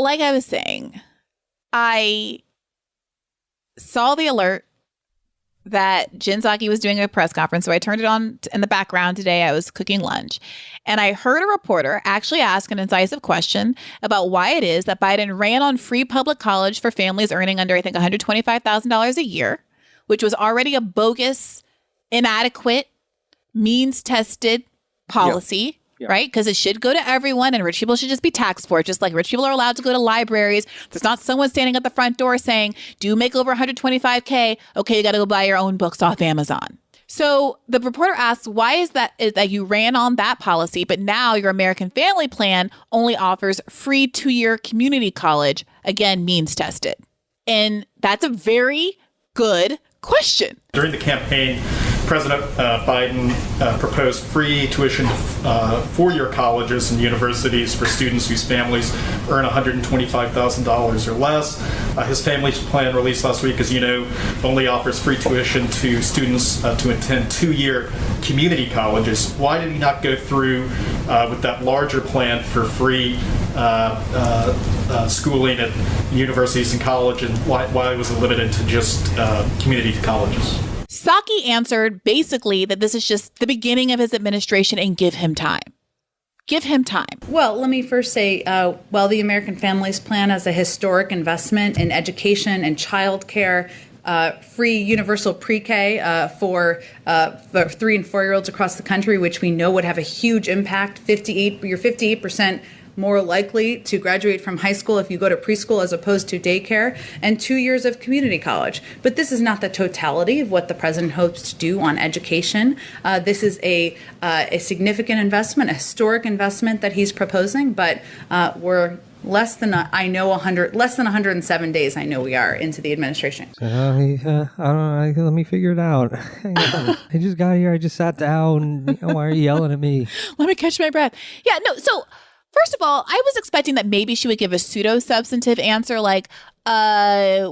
like I was saying, I saw the alert that Jen Psaki was doing a press conference. So I turned it on in the background today. I was cooking lunch. And I heard a reporter actually ask an incisive question about why it is that Biden ran on free public college for families earning under, I think, $125,000 a year, which was already a bogus, inadequate, means-tested policy. Yeah. Right? Because it should go to everyone and rich people should just be taxed for it. Just like rich people are allowed to go to libraries. There's not someone standing at the front door saying, do you make over $125K? Okay, you got to go buy your own books off Amazon. So the reporter asks, why is that you ran on that policy, but now your American Family Plan only offers free 2-year community college, again, means tested? And that's a very good question. During the campaign, President Biden proposed free tuition to 4-year colleges and universities for students whose families earn $125,000 or less. His family's plan released last week, as you know, only offers free tuition to students to attend 2-year community colleges. Why did he not go through with that larger plan for free schooling at universities and college, and why was it limited to just community colleges? Psaki answered basically that this is just the beginning of his administration and give him time. Give him time. Well, let me first say, while the American Families Plan is a historic investment in education and childcare, free universal pre-K for 3 and 4-year-olds across the country, which we know would have a huge impact. You're 58% more likely to graduate from high school if you go to preschool as opposed to daycare, and 2 years of community college. But this is not the totality of what the president hopes to do on education. This is a significant investment, a historic investment that he's proposing, but we're less than 107 days. I know we are into the administration. I don't know. Let me figure it out. Hang on. I just got here. I just sat down. Why are you yelling at me? Let me catch my breath. Yeah, no. So first of all, I was expecting that maybe she would give a pseudo-substantive answer like,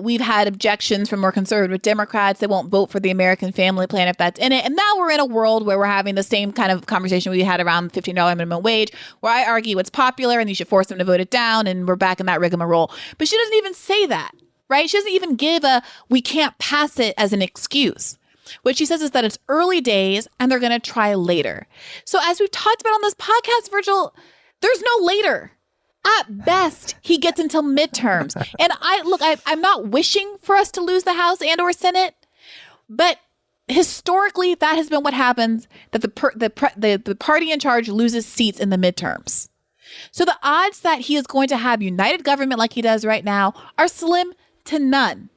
we've had objections from more conservative Democrats. They won't vote for the American Family Plan if that's in it. And now we're in a world where we're having the same kind of conversation we had around the $15 minimum wage, where I argue it's popular and you should force them to vote it down, and we're back in that rigmarole. But she doesn't even say that, right? She doesn't even give we can't pass it as an excuse. What she says is that it's early days and they're going to try later. So as we've talked about on this podcast, Virgil, there's no later. At best, he gets until midterms. And I'm not wishing for us to lose the House and or Senate, but historically, that has been what happens, that the party in charge loses seats in the midterms. So the odds that he is going to have united government like he does right now are slim to none.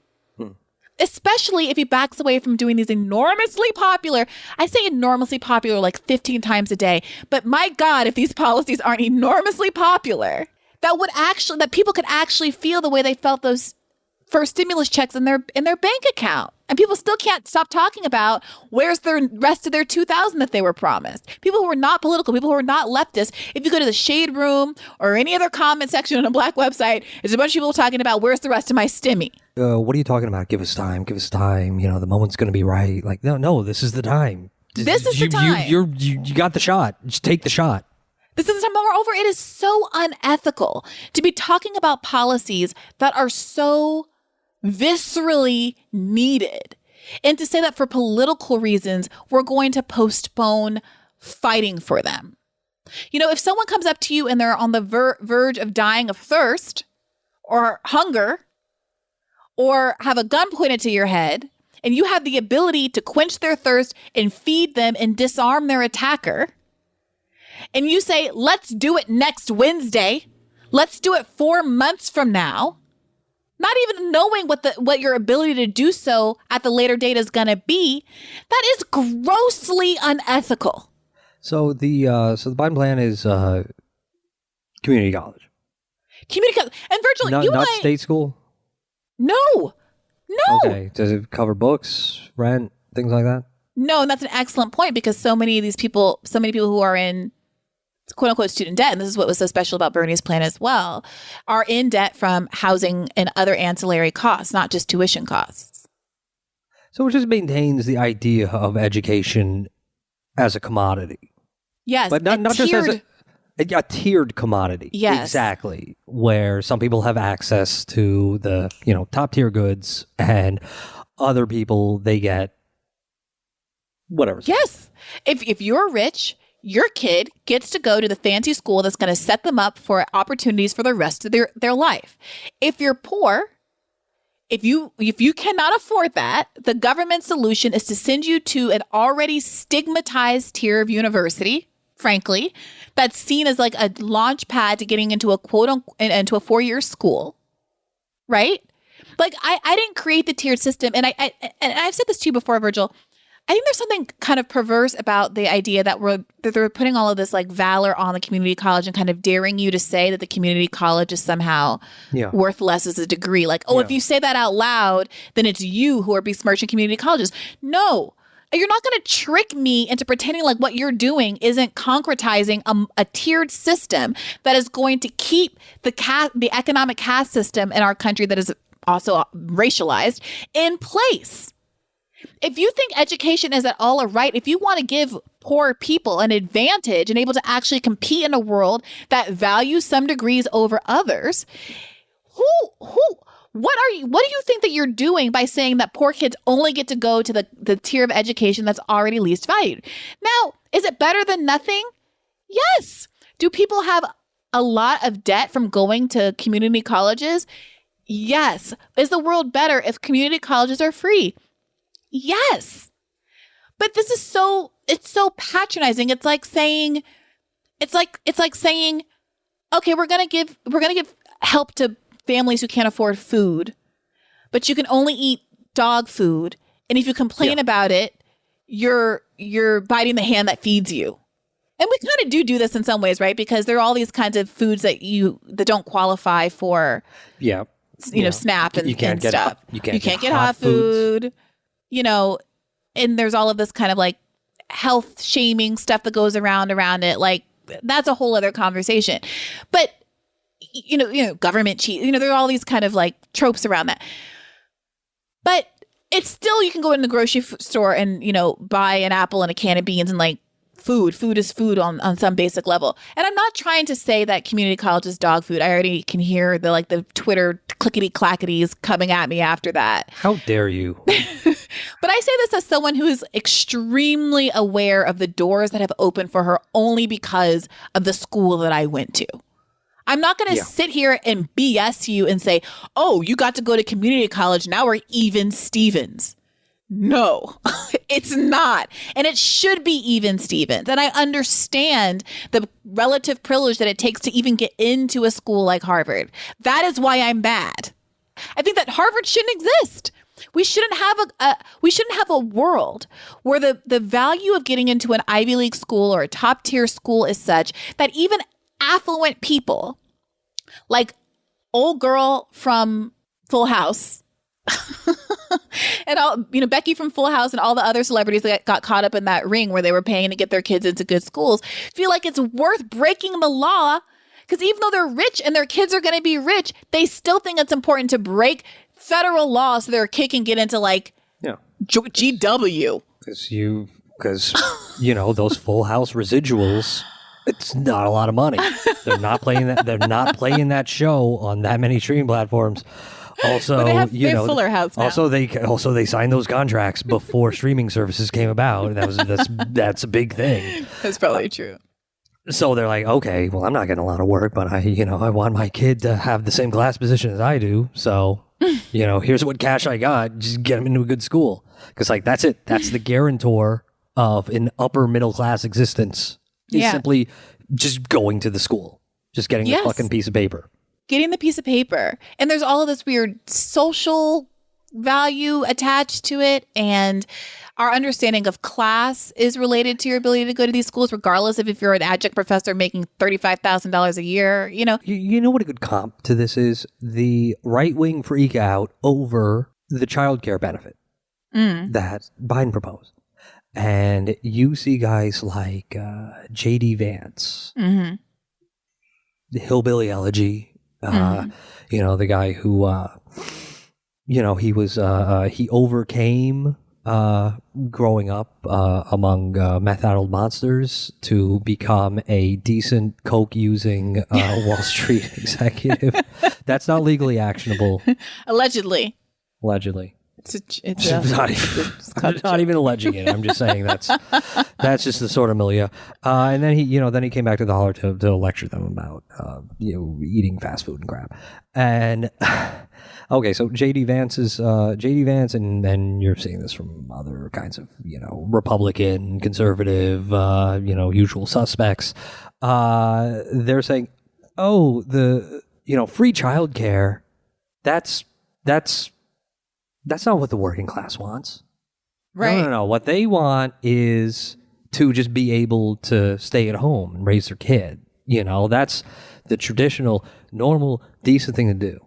Especially if he backs away from doing these enormously popular, I say enormously popular like 15 times a day, but my God, if these policies aren't enormously popular, that people could actually feel the way they felt those first stimulus checks in their bank account. And people still can't stop talking about where's the rest of their $2,000 that they were promised. People who are not political, people who are not leftist. If you go to the Shade Room or any other comment section on a Black website, there's a bunch of people talking about where's the rest of my stimmy. What are you talking about? Give us time. Give us time. The moment's going to be right. Like, no, this is the time. This is the time. You got the shot. Just take the shot. This is the time. Moreover, it is so unethical to be talking about policies that are so viscerally needed, and to say that for political reasons, we're going to postpone fighting for them. If someone comes up to you and they're on the verge of dying of thirst or hunger or have a gun pointed to your head, and you have the ability to quench their thirst and feed them and disarm their attacker, and you say, let's do it next Wednesday, let's do it 4 months from now, not even knowing what your ability to do so at the later date is going to be, that is grossly unethical. So the Biden plan is community college. Community college. And Virgil, not state school? No. Okay. Does it cover books, rent, things like that? No, and that's an excellent point, because so many people who are in quote unquote student debt, and this is what was so special about Bernie's plan as well, are in debt from housing and other ancillary costs, not just tuition costs. So it just maintains the idea of education as a commodity. Yes, but not just as a A tiered commodity. Yes. Exactly. Where some people have access to the, top tier goods, and other people, they get whatever. Yes. If you're rich, your kid gets to go to the fancy school that's going to set them up for opportunities for the rest of their life. If you're poor, if you cannot afford that, the government solution is to send you to an already stigmatized tier of university, frankly, that's seen as like a launch pad to getting into a into a 4-year school, right? Like I didn't create the tiered system, and I've said this to you before, Virgil. I think there's something kind of perverse about the idea that they're putting all of this like valor on the community college and kind of daring you to say that the community college is somehow worth less as a degree. Like, if you say that out loud, then it's you who are besmirching community colleges. No, you're not going to trick me into pretending like what you're doing isn't concretizing a tiered system that is going to keep the economic caste system in our country that is also racialized in place. If you think education is at all a right, if you want to give poor people an advantage and able to actually compete in a world that values some degrees over others, what do you think that you're doing by saying that poor kids only get to go to the tier of education that's already least valued? Now, is it better than nothing? Yes. Do people have a lot of debt from going to community colleges? Yes. Is the world better if community colleges are free? Yes. But this is it's so patronizing. It's like saying, okay, we're going to give help to families who can't afford food, but you can only eat dog food. And if you complain about it, you're biting the hand that feeds you. And we kind of do this in some ways, right? Because there are all these kinds of foods that don't qualify for, SNAP and stuff. You can't get hot food. And there's all of this kind of like health shaming stuff that goes around it. Like that's a whole other conversation. But, government cheat, there are all these kind of like tropes around that. But it's still, you can go in the grocery store and, buy an apple and a can of beans and like food is food on some basic level. And I'm not trying to say that community college is dog food. I already can hear the Twitter clickety clackities coming at me after that. How dare you? But I say this as someone who is extremely aware of the doors that have opened for her only because of the school that I went to. I'm not going to sit here and BS you and say, oh, you got to go to community college. Now we're even Stevens. No, it's not. And it should be even Stevens. And I understand the relative privilege that it takes to even get into a school like Harvard. That is why I'm mad. I think that Harvard shouldn't exist. We shouldn't have a world where the value of getting into an Ivy League school or a top tier school is such that even affluent people like old girl from Full House and all, Becky from Full House and all the other celebrities that got caught up in that ring where they were paying to get their kids into good schools feel like it's worth breaking the law, because even though they're rich and their kids are going to be rich, they still think it's important to break federal law so their kid can get into GW. Because those Full House residuals, it's not a lot of money. They're not playing that. They're not playing that show on that many streaming platforms. Also, they have Fuller House now. Also they signed those contracts before streaming services came about. That's a big thing. That's probably true. So they're like, okay, well, I'm not getting a lot of work, but I want my kid to have the same class position as I do. So, here's what cash I got. Just get him into a good school. Because that's it. That's the guarantor of an upper middle class existence. Is simply just going to the school, just getting the fucking piece of paper. Getting the piece of paper. And there's all of this weird social value attached to it. And our understanding of class is related to your ability to go to these schools, regardless of if you're an adjunct professor making $35,000 a year, You know what a good comp to this is? The right-wing freak out over the child care benefit that Biden proposed. And you see guys like J.D. Vance, the Hillbilly Elegy, the guy who, he overcame growing up among meth-addled monsters to become a decent coke-using Wall Street executive. That's not legally actionable. Allegedly. I'm not even alleging it. I'm just saying that's just the sort of milieu. And then he came back to the holler to lecture them about eating fast food and crap. And okay, so JD Vance, and then you're seeing this from other kinds of Republican, conservative, usual suspects. They're saying, oh, the free childcare, that's not what the working class wants. Right. No. What they want is to just be able to stay at home and raise their kid. That's the traditional, normal, decent thing to do.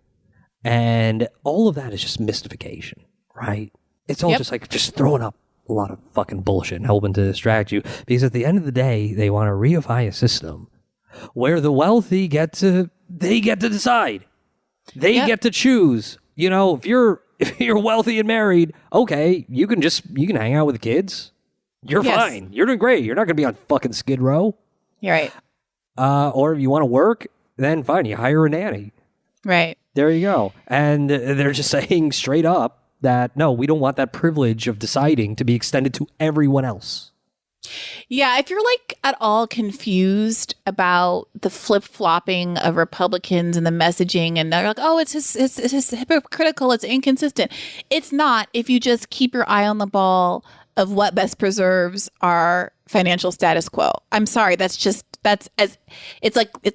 And all of that is just mystification, right? It's all just throwing up a lot of fucking bullshit and hoping to distract you. Because at the end of the day, they want to reify a system where the wealthy get to decide. They get to choose. If you're wealthy and married, okay, you can hang out with the kids. You're fine. You're doing great. You're not going to be on fucking Skid Row. You're right. Or if you want to work, then fine, you hire a nanny. Right. There you go. And they're just saying straight up that, no, we don't want that privilege of deciding to be extended to everyone else. Yeah, if you're at all confused about the flip-flopping of Republicans and the messaging, and they're like, oh, it's hypocritical, it's inconsistent. It's not if you just keep your eye on the ball of what best preserves our financial status quo. I'm sorry, it's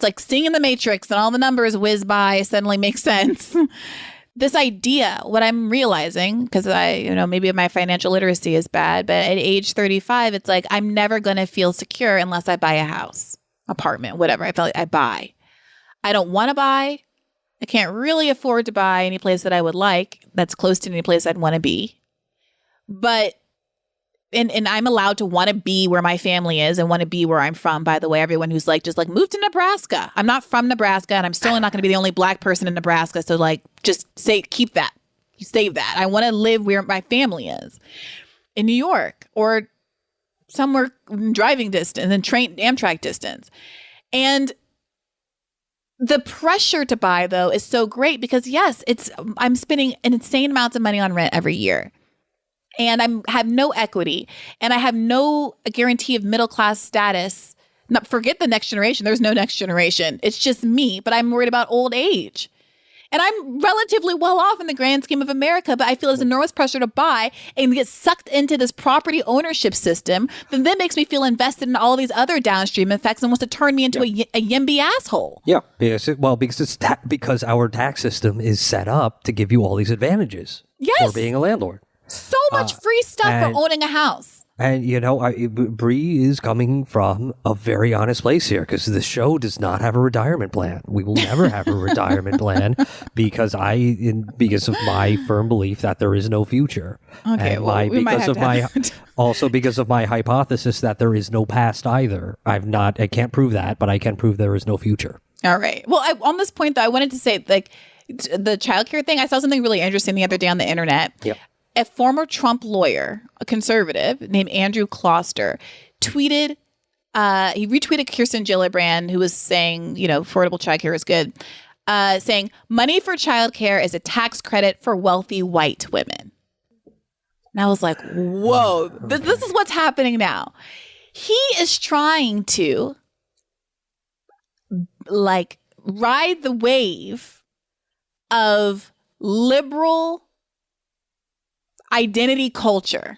like seeing in the Matrix and all the numbers whiz by suddenly make sense. This idea, what I'm realizing, because maybe my financial literacy is bad, but at age 35, it's like I'm never going to feel secure unless I buy a house, apartment, whatever. I feel like I buy. I don't want to buy. I can't really afford to buy any place that I would like that's close to any place I'd want to be. But and I'm allowed to want to be where my family is and want to be where I'm from. By the way, everyone who's just move to Nebraska. I'm not from Nebraska, and I'm still not going to be the only Black person in Nebraska. So just keep that, save that. I want to live where my family is, in New York or somewhere in driving distance and Amtrak distance. And the pressure to buy though is so great because I'm spending an insane amounts of money on rent every year. And I have no equity, and I have no guarantee of middle class status. Forget the next generation. There's no next generation. It's just me, but I'm worried about old age. And I'm relatively well off in the grand scheme of America, but I feel there's enormous pressure to buy and get sucked into this property ownership system that then makes me feel invested in all these other downstream effects and wants to turn me into a YIMBY asshole. Yeah, because our tax system is set up to give you all these advantages for being a landlord. So much free stuff for owning a house. And, Bree is coming from a very honest place here because the show does not have a retirement plan. We will never have a retirement plan because of my firm belief that there is no future. Okay, and also because of my hypothesis that there is no past either. I can't prove that, but I can prove there is no future. All right. Well, on this point, though, I wanted to say, the childcare thing, I saw something really interesting the other day on the internet. Yep. A former Trump lawyer, a conservative named Andrew Kloster, he retweeted Kirsten Gillibrand, who was saying, affordable childcare is good, saying money for childcare is a tax credit for wealthy white women. And I was like, whoa, this is what's happening now. He is trying to ride the wave of liberal identity culture,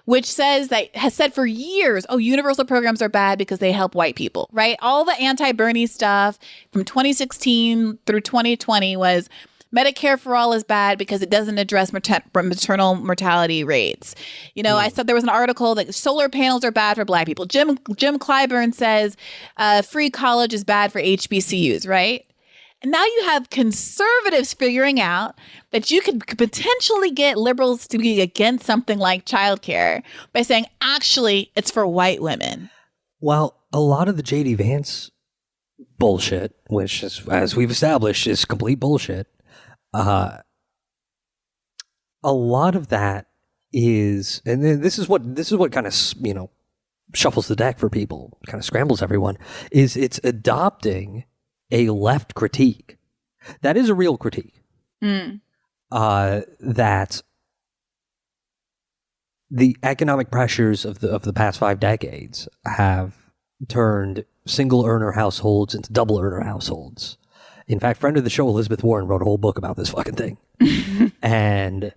which has said for years, universal programs are bad because they help white people, right? All the anti-Bernie stuff from 2016 through 2020 was Medicare for all is bad because it doesn't address maternal mortality rates. I saw there was an article that solar panels are bad for Black people. Jim Clyburn says free college is bad for HBCUs, right? And now you have conservatives figuring out that you could potentially get liberals to be against something like childcare by saying, actually, it's for white women. Well, a lot of the JD Vance bullshit, which is, as we've established, is complete bullshit. A lot of that is, and then this is what kind of, shuffles the deck for people, kind of scrambles everyone, is it's adopting a left critique. That is a real critique. That the economic pressures of the past 5 decades have turned single earner households into double earner households. In fact, friend of the show Elizabeth Warren wrote a whole book about this fucking thing. And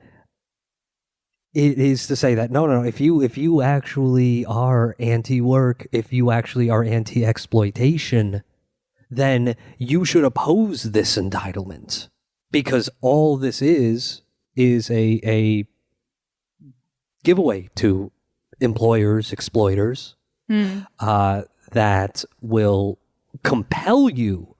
it is to say that no, if you actually are anti-work, if you actually are anti-exploitation, then you should oppose this entitlement, because all this is a giveaway to employers, exploiters, that will compel you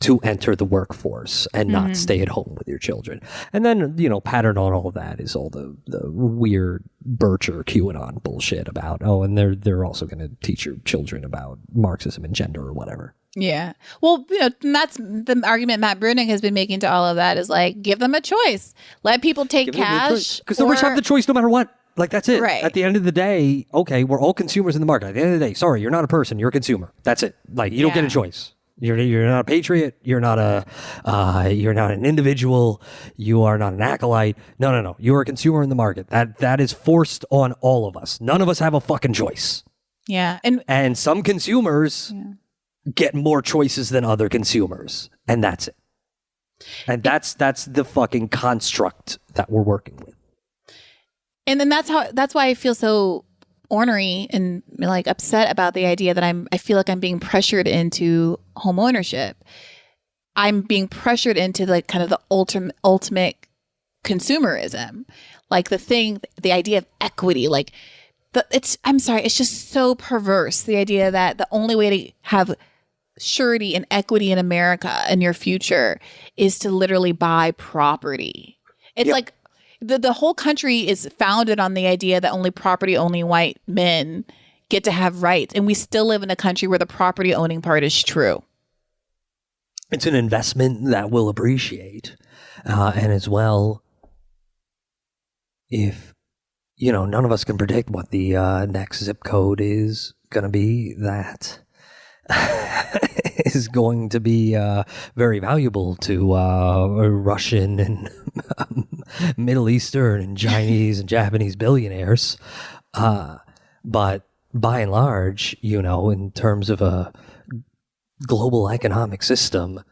to enter the workforce and not stay at home with your children. And then, patterned on all of that is all the weird Bircher QAnon bullshit about, and they're also going to teach your children about Marxism and gender or whatever. Yeah. Well, that's the argument Matt Bruning has been making to all of that, is like, give them a choice. Let people take cash. Because the rich have the choice no matter what. Like, that's it. Right. At the end of the day, okay, we're all consumers in the market. At the end of the day, sorry, you're not a person, you're a consumer. That's it. Like, you don't get a choice. You're not a patriot. You're not an individual. You are not an acolyte. No. You're a consumer in the market. That is forced on all of us. None of us have a fucking choice. Yeah. And some consumers get more choices than other consumers. And that's it. And that's the fucking construct that we're working with. And then that's why I feel so ornery and like upset about the idea that I feel like I'm being pressured into home ownership. I'm being pressured into like kind of the ultimate consumerism, like the idea of equity, like I'm sorry, it's just so perverse. The idea that the only way to have surety and equity in America in your future is to literally buy property. It's like the whole country is founded on the idea that only white men get to have rights. And we still live in a country where the property owning part is true. It's an investment that will appreciate. And as well, if, none of us can predict what the next zip code is going to be, that is going to be very valuable to Russian and Middle Eastern and Chinese and Japanese billionaires. But by and large, in terms of a global economic system,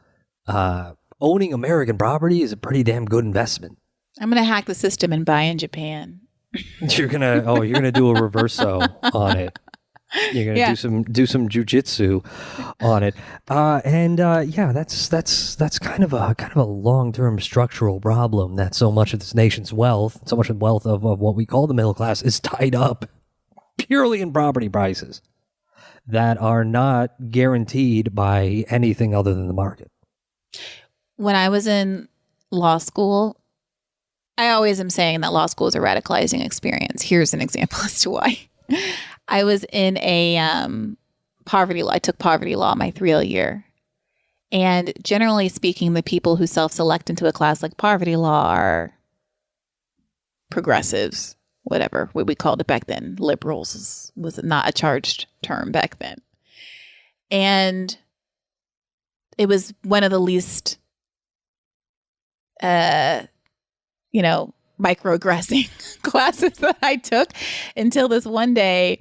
owning American property is a pretty damn good investment. I'm going to hack the system and buy in Japan. You're gonna do a reverso on it. You're gonna do some jujitsu on it, that's kind of a long-term structural problem, that so much of this nation's wealth, so much of the wealth of what we call the middle class, is tied up purely in property prices that are not guaranteed by anything other than the market. When I was in law school, I always am saying that law school is a radicalizing experience. Here's an example as to why. I was in a poverty law. I took poverty law my 3L year. And generally speaking, the people who self-select into a class like poverty law are progressives, whatever what we called it back then. Liberals was not a charged term back then. And it was one of the least, microaggressing classes that I took, until this one day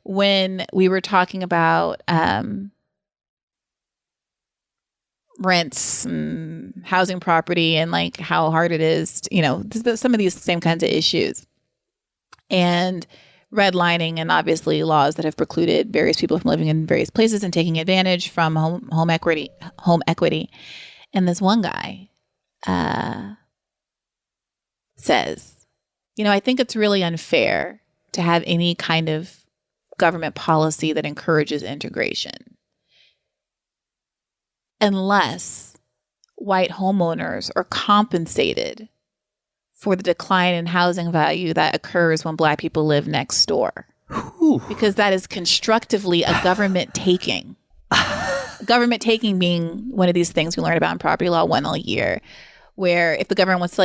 when we were talking about rents and housing property and like how hard it is, some of these same kinds of issues, and redlining, and obviously laws that have precluded various people from living in various places and taking advantage from home equity. And this one guy says, I think it's really unfair to have any kind of government policy that encourages integration unless white homeowners are compensated for the decline in housing value that occurs when Black people live next door. Ooh. Because that is constructively a government taking. Government taking being one of these things we learn about in property law 1L year, where if the government wants to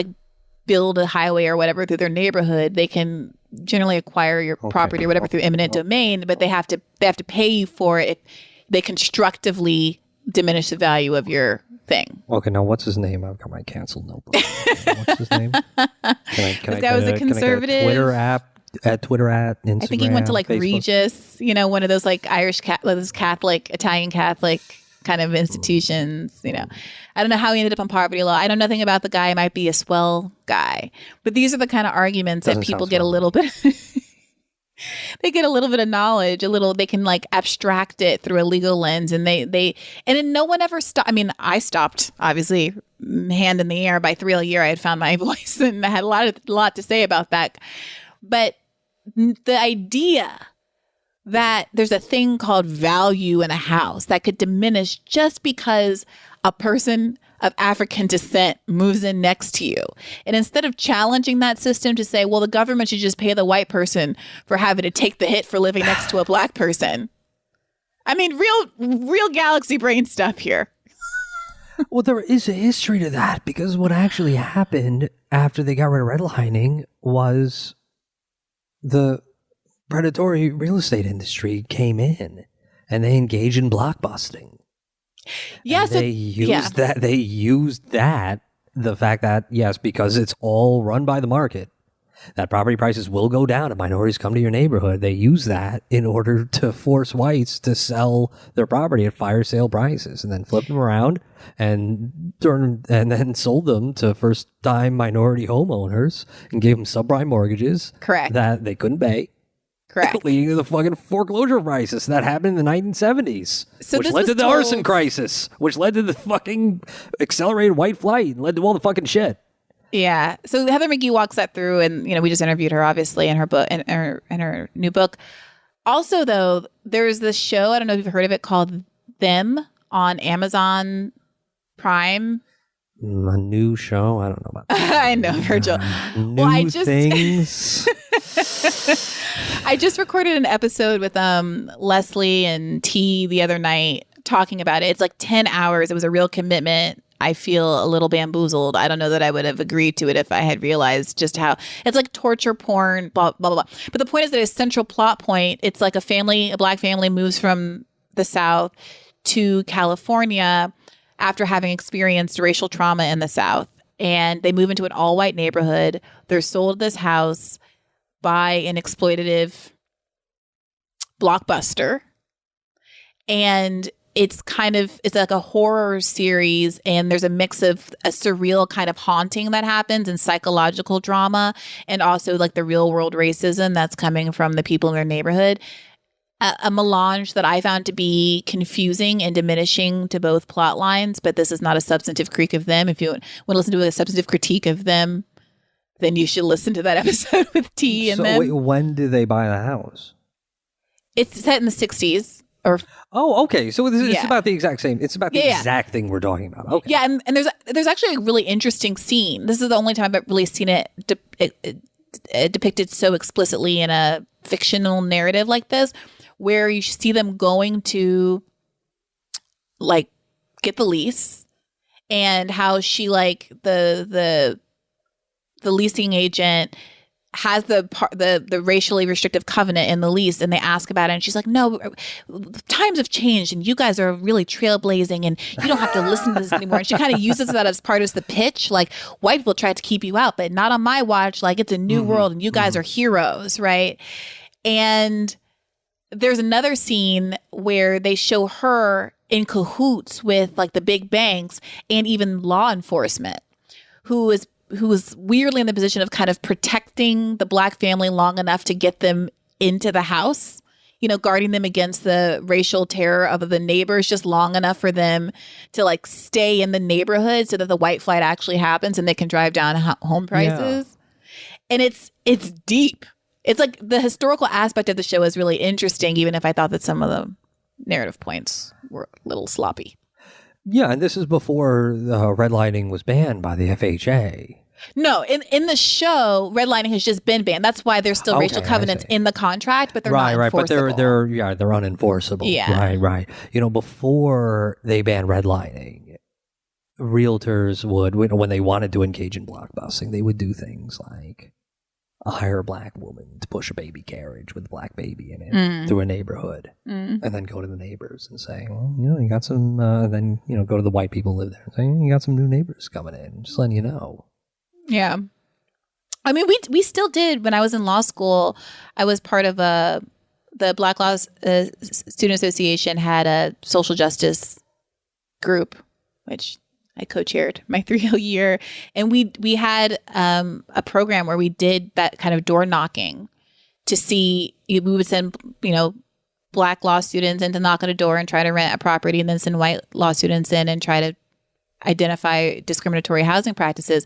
build a highway or whatever through their neighborhood, they can generally acquire your property or whatever through eminent domain, but they have to pay you for it if they constructively diminish the value of your thing. Okay, now what's his name? I've got my canceled notebook. What's his name? This guy was a conservative. Twitter at Instagram. I think he went to like Facebook. Regis, one of those like those Catholic, Italian Catholic kind of institutions. I don't know how he ended up on poverty law. I know nothing about the guy. He might be a swell guy, but these are the kind of arguments that people get a little bit. They get a little bit of knowledge, they can like abstract it through a legal lens, and and then no one ever stopped. I mean, I stopped, obviously, hand in the air by 3 a year. I had found my voice and I had a lot to say about that. But the idea that there's a thing called value in a house that could diminish just because a person of African descent moves in next to you. And instead of challenging that system to say, well, the government should just pay the white person for having to take the hit for living next to a black person. I mean, real galaxy brain stuff here. Well, there is a history to that, because what actually happened after they got rid of redlining was the predatory real estate industry came in and they engaged in blockbusting. Yeah, they used that. They used that, the fact that, yes, because it's all run by the market, that property prices will go down if minorities come to your neighborhood. They use that in order to force whites to sell their property at fire sale prices, and then flip them around and then sold them to first-time minority homeowners and gave them subprime mortgages. Correct. That they couldn't pay. Correct. Leading to the fucking foreclosure crisis that happened in the 1970s, which led to the arson crisis, which led to the fucking accelerated white flight, and led to all the fucking shit. Yeah. So Heather McGee walks that through, and we just interviewed her, obviously, in her book, in her new book. Also, though, there's this show, I don't know if you've heard of it, called Them on Amazon Prime. A new show? I don't know about that. I know, Virgil. New things. I just recorded an episode with Leslie and T the other night talking about it. It's like 10 hours. It was a real commitment. I feel a little bamboozled. I don't know that I would have agreed to it if I had realized just how it's like torture porn, blah, blah, blah, blah. But the point is that a central plot point, it's like a black family moves from the South to California after having experienced racial trauma in the South. And they move into an all-white neighborhood. They're sold this house by an exploitative blockbuster. And it's like a horror series, and there's a mix of a surreal kind of haunting that happens and psychological drama, and also like the real world racism that's coming from the people in their neighborhood. A melange that I found to be confusing and diminishing to both plot lines, but this is not a substantive critique of them. If you want to listen to a substantive critique of them, then you should listen to that episode with T and them. Wait, when did they buy the house? It's set in the 60s. Okay. So it's about the exact same. It's about the exact thing we're talking about. Okay. Yeah, and there's actually a really interesting scene. This is the only time I've really seen it depicted so explicitly in a fictional narrative like this, where you see them going to like get the lease, and how she like the leasing agent has the racially restrictive covenant in the lease, and they ask about it, and she's like, no, times have changed and you guys are really trailblazing and you don't have to listen to this anymore. And she kind of uses that as part of the pitch, like, white people tried to keep you out, but not on my watch. Like, it's a new world and you guys are heroes, right? And there's another scene where they show her in cahoots with like the big banks and even law enforcement, who was weirdly in the position of kind of protecting the black family long enough to get them into the house, guarding them against the racial terror of the neighbors just long enough for them to like stay in the neighborhood so that the white flight actually happens and they can drive down home prices. Yeah. And it's deep. It's like the historical aspect of the show is really interesting, even if I thought that some of the narrative points were a little sloppy. Yeah, and this is before redlining was banned by the FHA. No, in the show, redlining has just been banned. That's why there's still racial covenants in the contract, but they're not enforceable. But they're unenforceable. Yeah. Right. Before they banned redlining, realtors would, when they wanted to engage in blockbusting, they would do things like hire a black woman to push a baby carriage with a black baby in it through a neighborhood, and then go to the neighbors and say, well, you got some, then, go to the white people who live there and say, you got some new neighbors coming in, just letting you know. Yeah. I mean, we still did. When I was in law school, I was part of the Black Law Student Association had a social justice group, which I co-chaired my 3 year. And we had a program where we did that kind of door knocking to see, we would send, Black law students in to knock on a door and try to rent a property, and then send white law students in and try to identify discriminatory housing practices.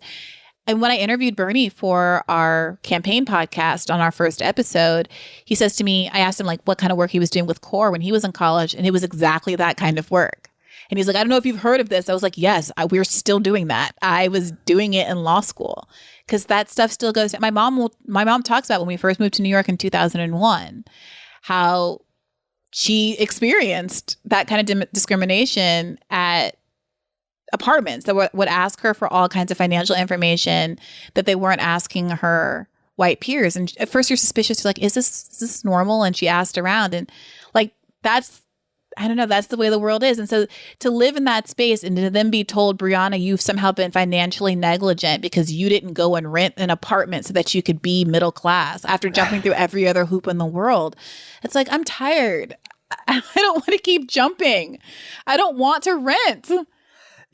And when I interviewed Bernie for our campaign podcast on our first episode, he says to me, I asked him what kind of work he was doing with CORE when he was in college, and it was exactly that kind of work. And he's like, I don't know if you've heard of this. I was like, yes, we're still doing that. I was doing it in law school because that stuff still goes. My mom talks about when we first moved to New York in 2001, how she experienced that kind of discrimination at apartments that would ask her for all kinds of financial information that they weren't asking her white peers. And at first you're suspicious. You're like, is this normal? And she asked around, and that's the way the world is. And so to live in that space and to then be told, Brianna, you've somehow been financially negligent because you didn't go and rent an apartment so that you could be middle class after jumping through every other hoop in the world. It's like, I'm tired. I don't want to keep jumping. I don't want to rent.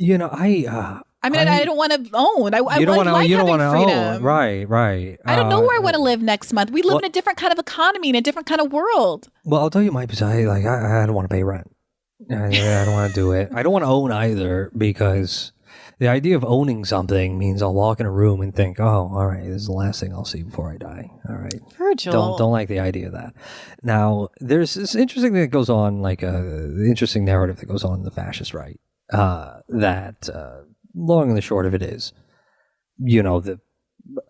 I don't want to own. You don't want to own. Right. I don't know where I want to live next month. We live in a different kind of economy, in a different kind of world. Well, I'll tell you my position. I don't want to pay rent. I don't want to do it. I don't want to own either, because the idea of owning something means I'll walk in a room and think, oh, all right, this is the last thing I'll see before I die. All right. Virgil. Don't like the idea of that. Now, there's this interesting thing that goes on, the interesting narrative that goes on in the fascist right. Long and the short of it is, the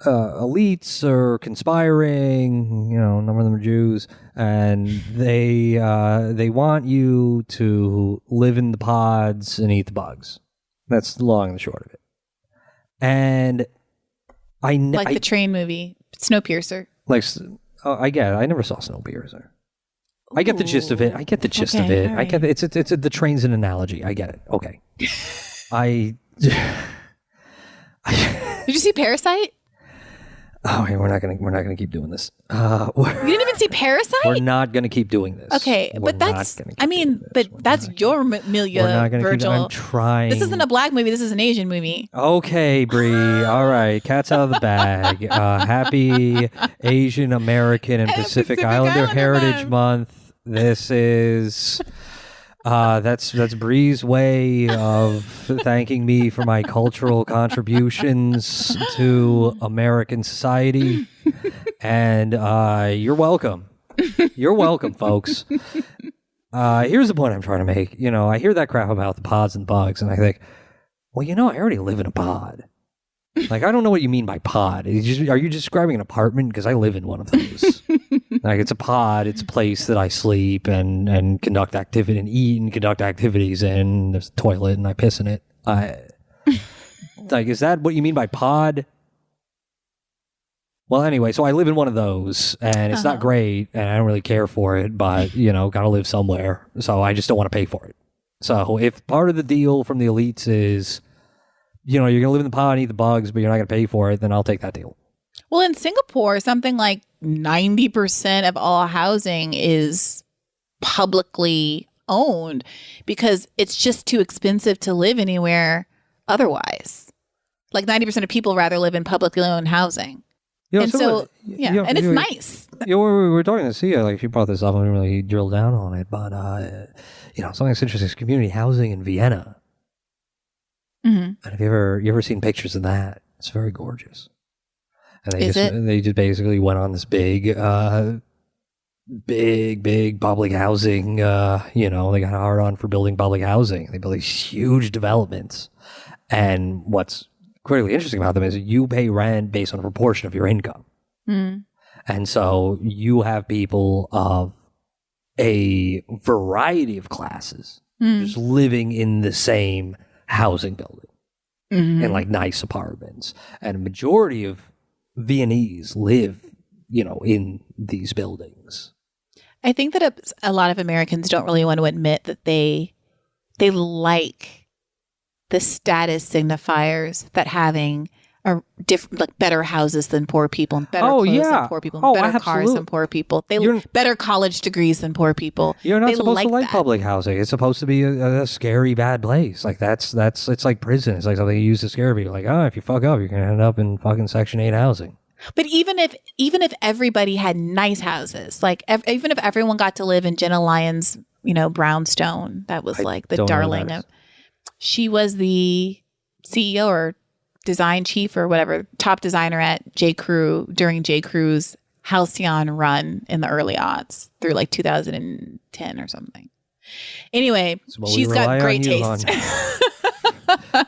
elites are conspiring, a number of them are Jews, and they want you to live in the pods and eat the bugs. That's the long and the short of it. And the train movie, Snowpiercer. I get it. I never saw Snowpiercer. I get the gist of it. Right. I get it. It's the train's an analogy. I get it. Okay. Did you see Parasite? Oh, we're not gonna keep doing this. You didn't even see Parasite? We're not gonna keep doing this. Okay, but that's your milieu, Virgil. I'm trying. This isn't a black movie. This is an Asian movie. Okay, Bree. All right, cat's out of the bag. Happy Asian American and Pacific Islander Heritage Month. This is. That's Bree's way of thanking me for my cultural contributions to American society, and you're welcome. You're welcome, folks. Here's the point I'm trying to make. I hear that crap about the pods and bugs, and I think, well, I already live in a pod. I don't know what you mean by pod. Are you describing an apartment? Because I live in one of those. It's a pod. It's a place that I sleep and conduct activity and eat and conduct activities in. There's a toilet and I piss in it. Is that what you mean by pod? Well, anyway, so I live in one of those, and it's not great, and I don't really care for it, but, gotta live somewhere, so I just don't want to pay for it. So if part of the deal from the elites is, you're going to live in the pod and eat the bugs, but you're not going to pay for it, then I'll take that deal. Well, in Singapore, something like 90% of all housing is publicly owned because it's just too expensive to live anywhere otherwise. 90% of people rather live in publicly owned housing. And it's nice. We were talking to Sia, she brought this up and we didn't really drill down on it, but, something that's interesting is community housing in Vienna. Mm-hmm. And have you ever seen pictures of that? It's very gorgeous. And they just basically went on this big public housing. They got hard on for building public housing. They built these huge developments, and what's critically interesting about them is you pay rent based on a proportion of your income, and so you have people of a variety of classes just living in the same housing building. in like nice apartments. And a majority of Viennese live, in these buildings. I think that a lot of Americans don't really want to admit that they like the status signifiers that having a different, like better houses than poor people, and better clothes than poor people, and better cars than poor people. Better college degrees than poor people. You're not They supposed to like that. public housing. It's supposed to be a scary, bad place. Like that's it's like prison. It's like something you use to scare people. Like, if you fuck up, you're gonna end up in fucking Section 8 housing. But even if everybody had nice houses, like even if everyone got to live in Jenna Lyon's, brownstone, that was like the darling of. She was the CEO or design chief or whatever, top designer at J. Crew during J. Crew's halcyon run in the early aughts through like 2010 or something. Anyway, she's got great taste.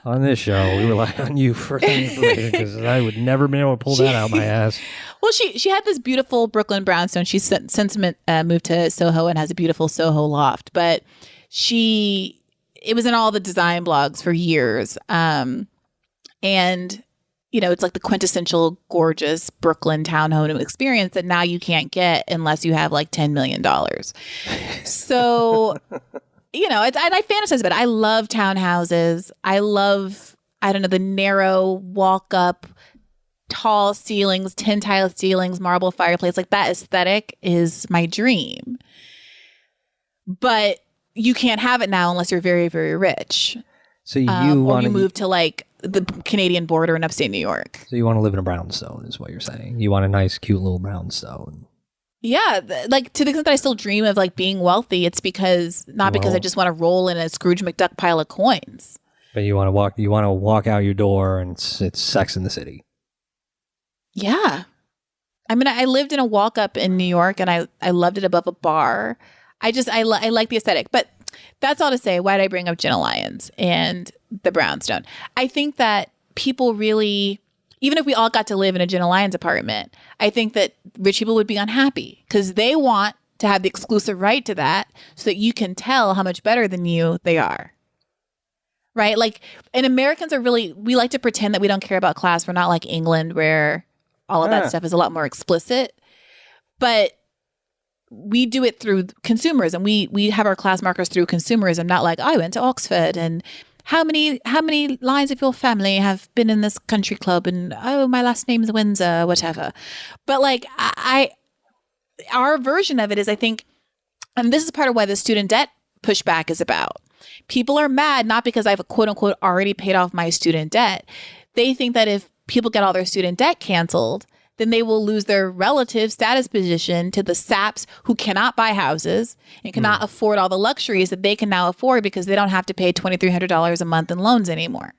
On this show, we rely on you for the information because I would never be able to pull that out my ass. Well, she had this beautiful Brooklyn brownstone. She's since moved to Soho and has a beautiful Soho loft, but it was in all the design blogs for years. And, it's like the quintessential gorgeous Brooklyn townhome experience that now you can't get unless you have like $10 million. So, I fantasize about it. I love townhouses. I love, the narrow walk up, tall ceilings, tin tile ceilings, marble fireplace. Like that aesthetic is my dream. But you can't have it now unless you're very, very rich. So you move to like the Canadian border in upstate New York. So you want to live in a brownstone, is what you're saying. You want a nice, cute little brownstone. Yeah, like to the extent that I still dream of like being wealthy, it's because I just want to roll in a Scrooge McDuck pile of coins. But you want to walk out your door and it's Sex in the City. Yeah. I lived in a walk up in New York and I loved it above a bar. I like the aesthetic, but that's all to say, why did I bring up Jenna Lyons and the brownstone? I think that people really, even if we all got to live in a Jenna Lyons apartment, I think that rich people would be unhappy because they want to have the exclusive right to that so that you can tell how much better than you they are. Right? Like, and Americans we like to pretend that we don't care about class. We're not like England where all of that stuff is a lot more explicit. But we do it through consumerism. We have our class markers through consumerism, not like I went to Oxford and how many lines of your family have been in this country club and my last name's Windsor, whatever. But like our version of it is, I think, and this is part of why the student debt pushback is about. People are mad not because I've quote unquote already paid off my student debt. They think that if people get all their student debt canceled, then they will lose their relative status position to the saps who cannot buy houses and cannot afford all the luxuries that they can now afford because they don't have to pay $2,300 a month in loans anymore.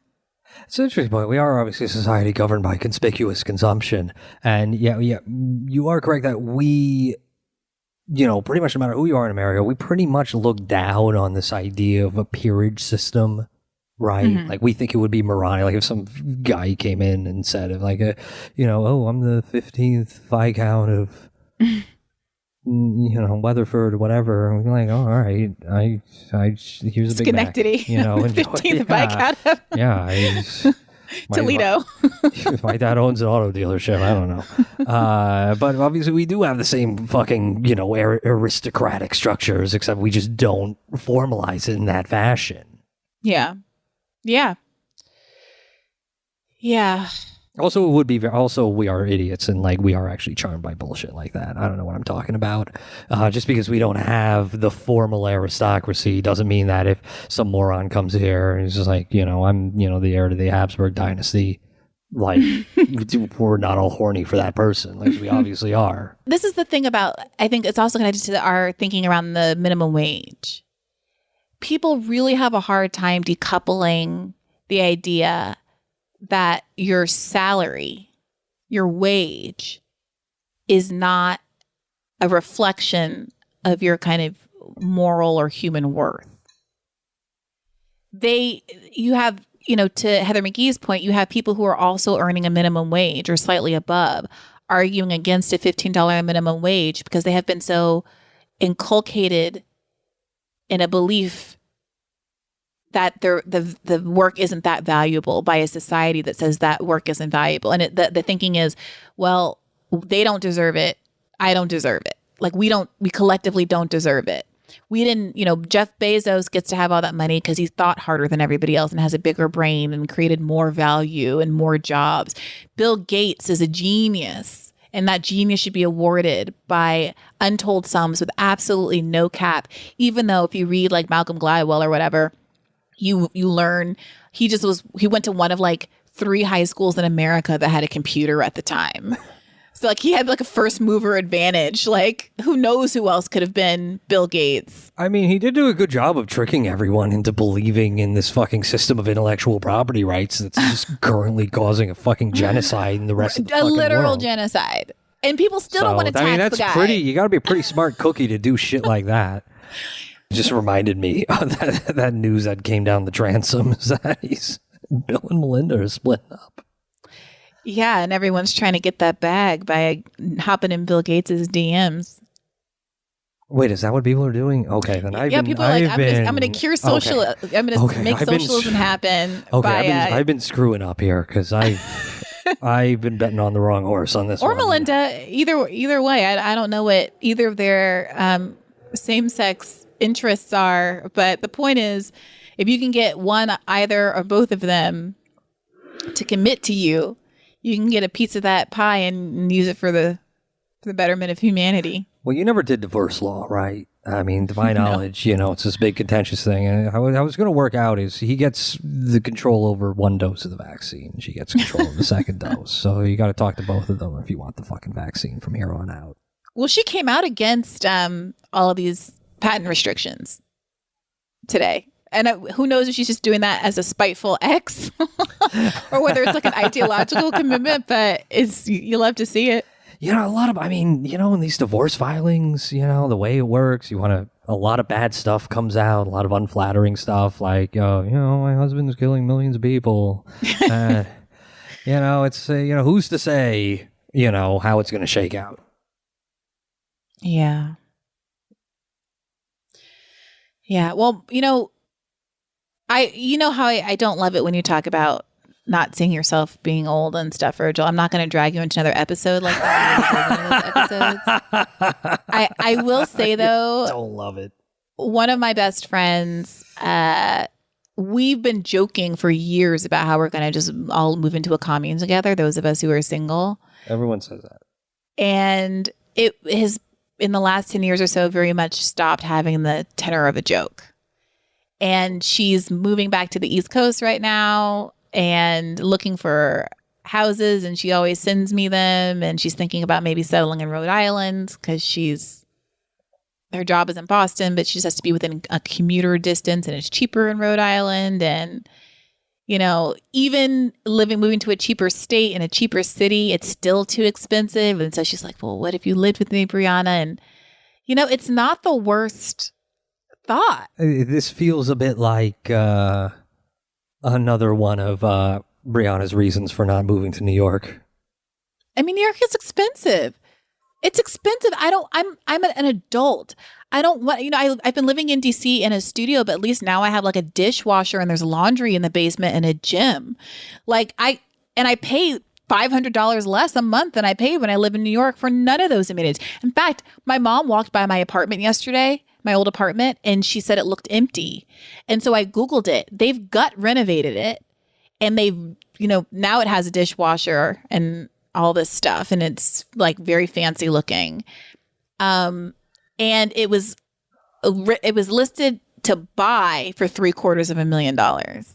It's an interesting point. We are obviously a society governed by conspicuous consumption. And yeah, you are correct that we, pretty much no matter who you are in America, we pretty much look down on this idea of a peerage system. Right. Mm-hmm. Like we think it would be moronic. Like if some guy came in and said, like, I'm the 15th Viscount of, Weatherford or whatever. And we're like, oh, all right. Here's a big Schenectady. Mac, 15th Viscount. Yeah. Toledo. My dad owns an auto dealership. I don't know. But obviously we do have the same fucking, aristocratic structures, except we just don't formalize it in that fashion. Yeah. Yeah. Yeah. Also, we are idiots and like we are actually charmed by bullshit like that. I don't know what I'm talking about. Just because we don't have the formal aristocracy doesn't mean that if some moron comes here and he's just like, I'm, the heir to the Habsburg dynasty, like we're not all horny for that person. Like we obviously are. This is the thing about, I think it's also connected to our thinking around the minimum wage. People really have a hard time decoupling the idea that your salary, your wage, is not a reflection of your kind of moral or human worth. You have, to Heather McGee's point, you have people who are also earning a minimum wage or slightly above, arguing against a $15 minimum wage because they have been so inculcated in a belief that the work isn't that valuable by a society that says that work isn't valuable. And the thinking is, well, they don't deserve it. I don't deserve it. Like we collectively don't deserve it. We didn't, Jeff Bezos gets to have all that money because he thought harder than everybody else and has a bigger brain and created more value and more jobs. Bill Gates is a genius, and that genius should be awarded by untold sums with absolutely no cap. Even though if you read like Malcolm Gladwell or whatever, you learn he went to one of like 3 high schools in America that had a computer at the time. So like he had like a first mover advantage. Like who knows who else could have been Bill Gates? I mean, he did do a good job of tricking everyone into believing in this fucking system of intellectual property rights that's just currently causing a fucking genocide in the rest of the fucking literal world. genocide. And people still don't want to tax that's the guy. pretty. You got to be a pretty smart cookie to do shit like that. It just reminded me of that news that came down the transoms that Bill and Melinda are splitting up. Yeah, and everyone's trying to get that bag by hopping in Bill Gates's DMs. Wait, is that what people are doing? Okay, then people are like, I'm going to cure social. Okay. I'm going to make socialism happen. Okay, I've been screwing up here because I've been betting on the wrong horse on this or one. Melinda, either way. I don't know what either of their same-sex interests are, but the point is, if you can get one, either, or both of them to commit to you, you can get a piece of that pie and use it for the betterment of humanity. Well, you never did divorce law, right? I mean, to my knowledge, it's this big contentious thing. And how it's going to work out is he gets the control over 1 dose of the vaccine. She gets control of the second dose. So you got to talk to both of them if you want the fucking vaccine from here on out. Well, she came out against all of these patent restrictions today. And who knows if she's just doing that as a spiteful ex or whether it's like an ideological commitment, but you'll have to see it. In these divorce filings, the way it works, a lot of bad stuff comes out, a lot of unflattering stuff like, my husband's killing millions of people. It's, who's to say, how it's going to shake out. Yeah. Yeah. Well, how I don't love it when you talk about not seeing yourself being old and stuff, Virgil. I'm not going to drag you into another episode like that. I will say though, don't love it. One of my best friends, we've been joking for years about how we're going to just all move into a commune together. Those of us who are single. Everyone says that. And it has, in the last 10 years or so, very much stopped having the tenor of a joke. And she's moving back to the East Coast right now and looking for houses. And she always sends me them. And she's thinking about maybe settling in Rhode Island because her job is in Boston, but she just has to be within a commuter distance and it's cheaper in Rhode Island. And, even moving to a cheaper state in a cheaper city, it's still too expensive. And so she's like, well, what if you lived with me, Brianna? And, it's not the worst thought. This feels a bit like another one of Brianna's reasons for not moving to New York. I mean, New York is expensive. It's expensive. I'm an adult. I don't want, I've been living in DC in a studio, but at least now I have like a dishwasher and there's laundry in the basement and a gym. I pay $500 less a month than I paid when I lived in New York for none of those amenities. In fact, my mom walked by my apartment yesterday, my old apartment, and she said it looked empty. And so I Googled it. They've gut renovated it and they've, now it has a dishwasher and all this stuff. And it's like very fancy looking. And it was listed to buy for $750,000.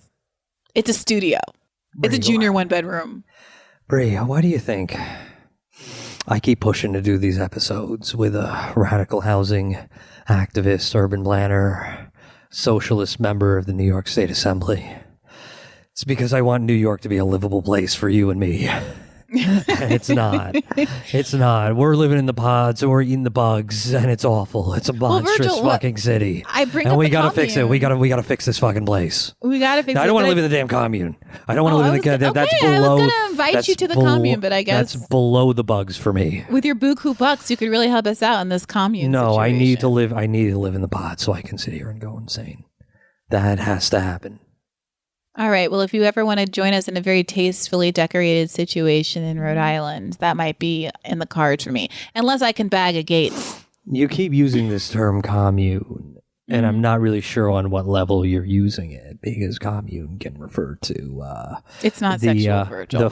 It's a studio. It's a junior 1-bedroom. Brie, why do you think I keep pushing to do these episodes with a radical housing activist, urban planner, socialist member of the New York State Assembly? It's because I want New York to be a livable place for you and me. It's not. It's not. We're living in the pods and we're eating the bugs and it's awful. It's a monstrous fucking city. And we gotta fix it. We gotta fix this fucking place. We gotta fix it. I don't want to live in the damn commune. I don't want to live in the that's below. I was gonna invite you to the commune, but I guess that's below the bugs for me. With your buku bucks, you could really help us out in this commune. No, situation. I need to live in the pod so I can sit here and go insane. That has to happen. All right. Well, if you ever want to join us in a very tastefully decorated situation in Rhode Island, that might be in the cards for me. Unless I can bag a Gates. You keep using this term commune, and I'm not really sure on what level you're using it, because commune can refer to It's not sexual, Virgil.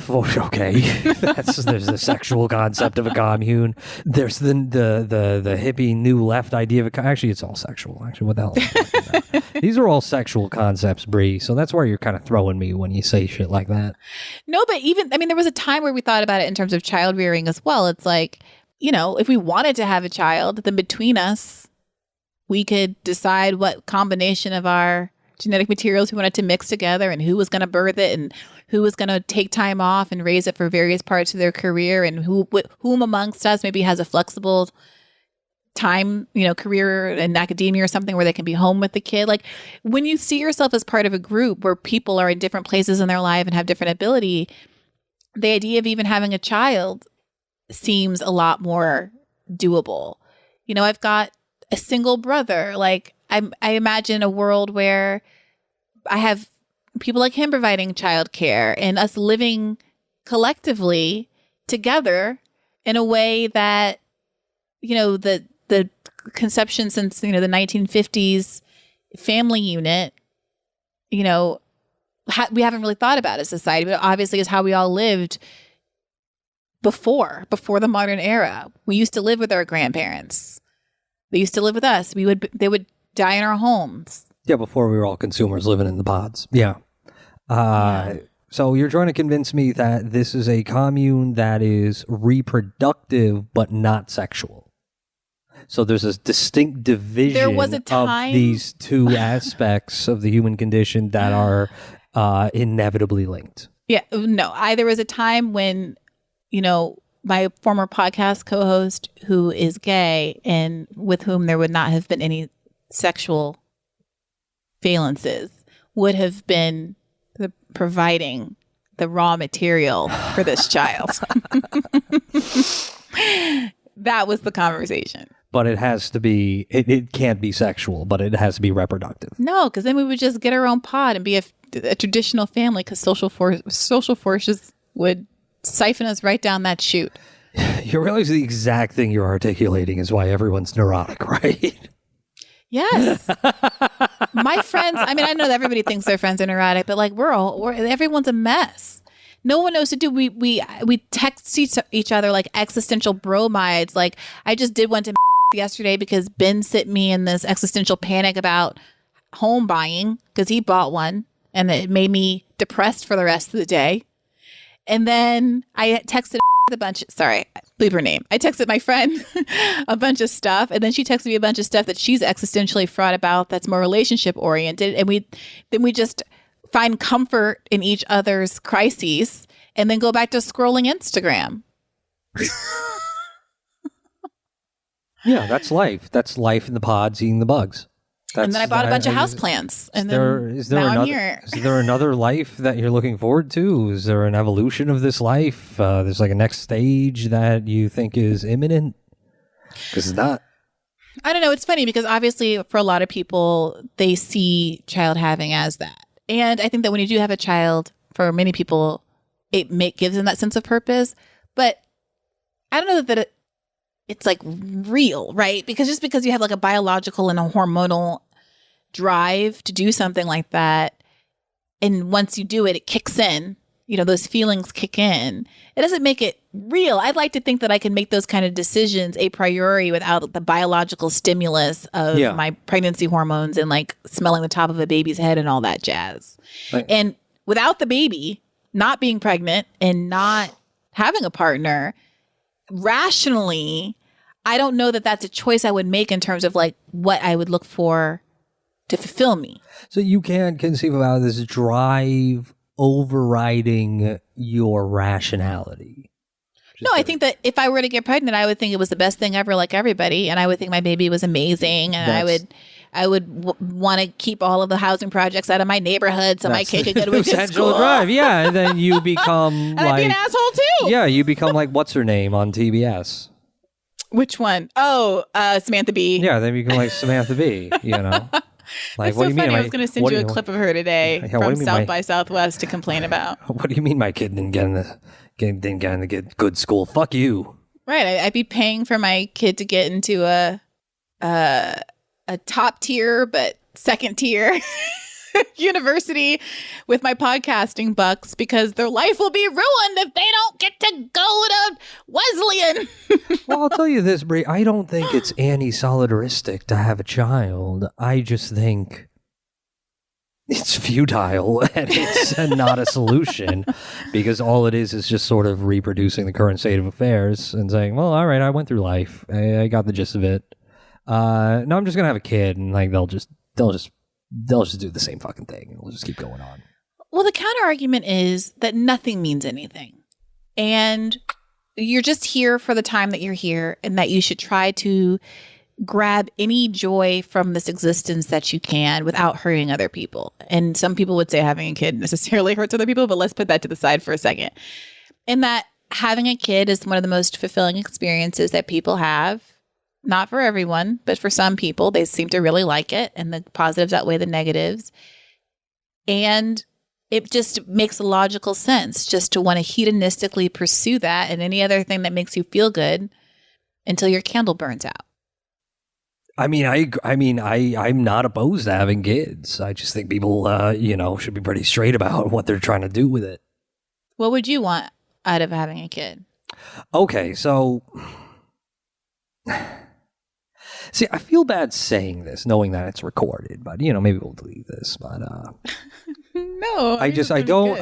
Okay, there's the sexual concept of a commune. There's the hippie new left idea of actually it's all sexual. Actually, what the hell am I talking about? These are all sexual concepts, Bree. So that's why you're kind of throwing me when you say shit like that. No, but there was a time where we thought about it in terms of child rearing as well. It's like, if we wanted to have a child, then between us, we could decide what combination of our genetic materials we wanted to mix together and who was going to birth it and who was going to take time off and raise it for various parts of their career and whom amongst us maybe has a flexible time, career in academia or something where they can be home with the kid. Like when you see yourself as part of a group where people are in different places in their life and have different ability, the idea of even having a child seems a lot more doable. I've got a single brother. Like I imagine a world where I have people like him providing childcare and us living collectively together in a way that, the conception since, the 1950s family unit, we haven't really thought about as society, but obviously is how we all lived before the modern era. We used to live with our grandparents. They used to live with us. They would die in our homes. Yeah, before we were all consumers living in the pods. Yeah. So you're trying to convince me that this is a commune that is reproductive but not sexual. So there's a distinct division there was a time... of these two aspects of the human condition that are inevitably linked. Yeah, no. There was a time when, my former podcast co-host who is gay and with whom there would not have been any sexual valences would have been providing the raw material for this child. That was the conversation. But it has to be, it can't be sexual, but it has to be reproductive. No, because then we would just get our own pod and be a traditional family because social forces would siphon us right down that chute. You realize the exact thing you're articulating is why everyone's neurotic, right? Yes. My friends, I know that everybody thinks their friends are neurotic, but like everyone's a mess. No one knows what to do. We text each other like existential bromides. Like I just did one to yesterday because Ben sent me in this existential panic about home buying because he bought one and it made me depressed for the rest of the day. And then I texted a bunch, leave her name. I texted my friend a bunch of stuff, and then she texted me a bunch of stuff that she's existentially fraught about that's more relationship oriented. And we just find comfort in each other's crises and then go back to scrolling Instagram. Yeah, that's life. That's life in the pods eating the bugs. And then I bought a bunch of houseplants. And now I'm here. Is there another life that you're looking forward to? Is there an evolution of this life? There's like a next stage that you think is imminent? Because it's not. I don't know. It's funny because obviously for a lot of people, they see child having as that. And I think that when you do have a child, for many people, it gives them that sense of purpose. But I don't know that it's like real, right? Because just because you have like a biological and a hormonal drive to do something like that, and once you do it, it kicks in, those feelings kick in. It doesn't make it real. I'd like to think that I can make those kind of decisions a priori without the biological stimulus of my pregnancy hormones and like smelling the top of a baby's head and all that jazz. Right. And without the baby, not being pregnant and not having a partner, rationally, I don't know that that's a choice I would make in terms of like what I would look for to fulfill me. So you can't conceive about this drive overriding your rationality. No, I think that if I were to get pregnant, I would think it was the best thing ever, like everybody, and I would think my baby was amazing, and I would want to keep all of the housing projects out of my neighborhood so my kid could go to a good school. Drive, yeah, and then you become and I'd be an asshole too. Yeah, you become like what's her name on TBS. Which one? Oh, Samantha Bee. Yeah, then you become like Samantha Bee. Like, It's so funny. I was going to send you a clip of her today what do from you mean South by Southwest to complain about. What do you mean my kid didn't get into good school? Fuck you. Right. I'd be paying for my kid to get into a top tier but second tier university with my podcasting bucks because their life will be ruined if they don't get to go to Wesleyan. Well, I'll tell you this, Brie. I don't think it's anti-solidaristic to have a child. I just think it's futile and it's not a solution because all it is just sort of reproducing the current state of affairs and saying, well, all right, I went through life. I got the gist of it. No, I'm just going to have a kid and like they'll just do the same fucking thing and we'll just keep going on. Well, the counter argument is that nothing means anything. And you're just here for the time that you're here and that you should try to grab any joy from this existence that you can without hurting other people. And some people would say having a kid necessarily hurts other people, but let's put that to the side for a second. And that having a kid is one of the most fulfilling experiences that people have. Not for everyone, but for some people, they seem to really like it. And the positives outweigh the negatives. And it just makes a logical sense just to want to hedonistically pursue that and any other thing that makes you feel good until your candle burns out. I'm not opposed to having kids. I just think people, should be pretty straight about what they're trying to do with it. What would you want out of having a kid? Okay, so see, I feel bad saying this, knowing that it's recorded, but maybe we'll delete this. But no, I don't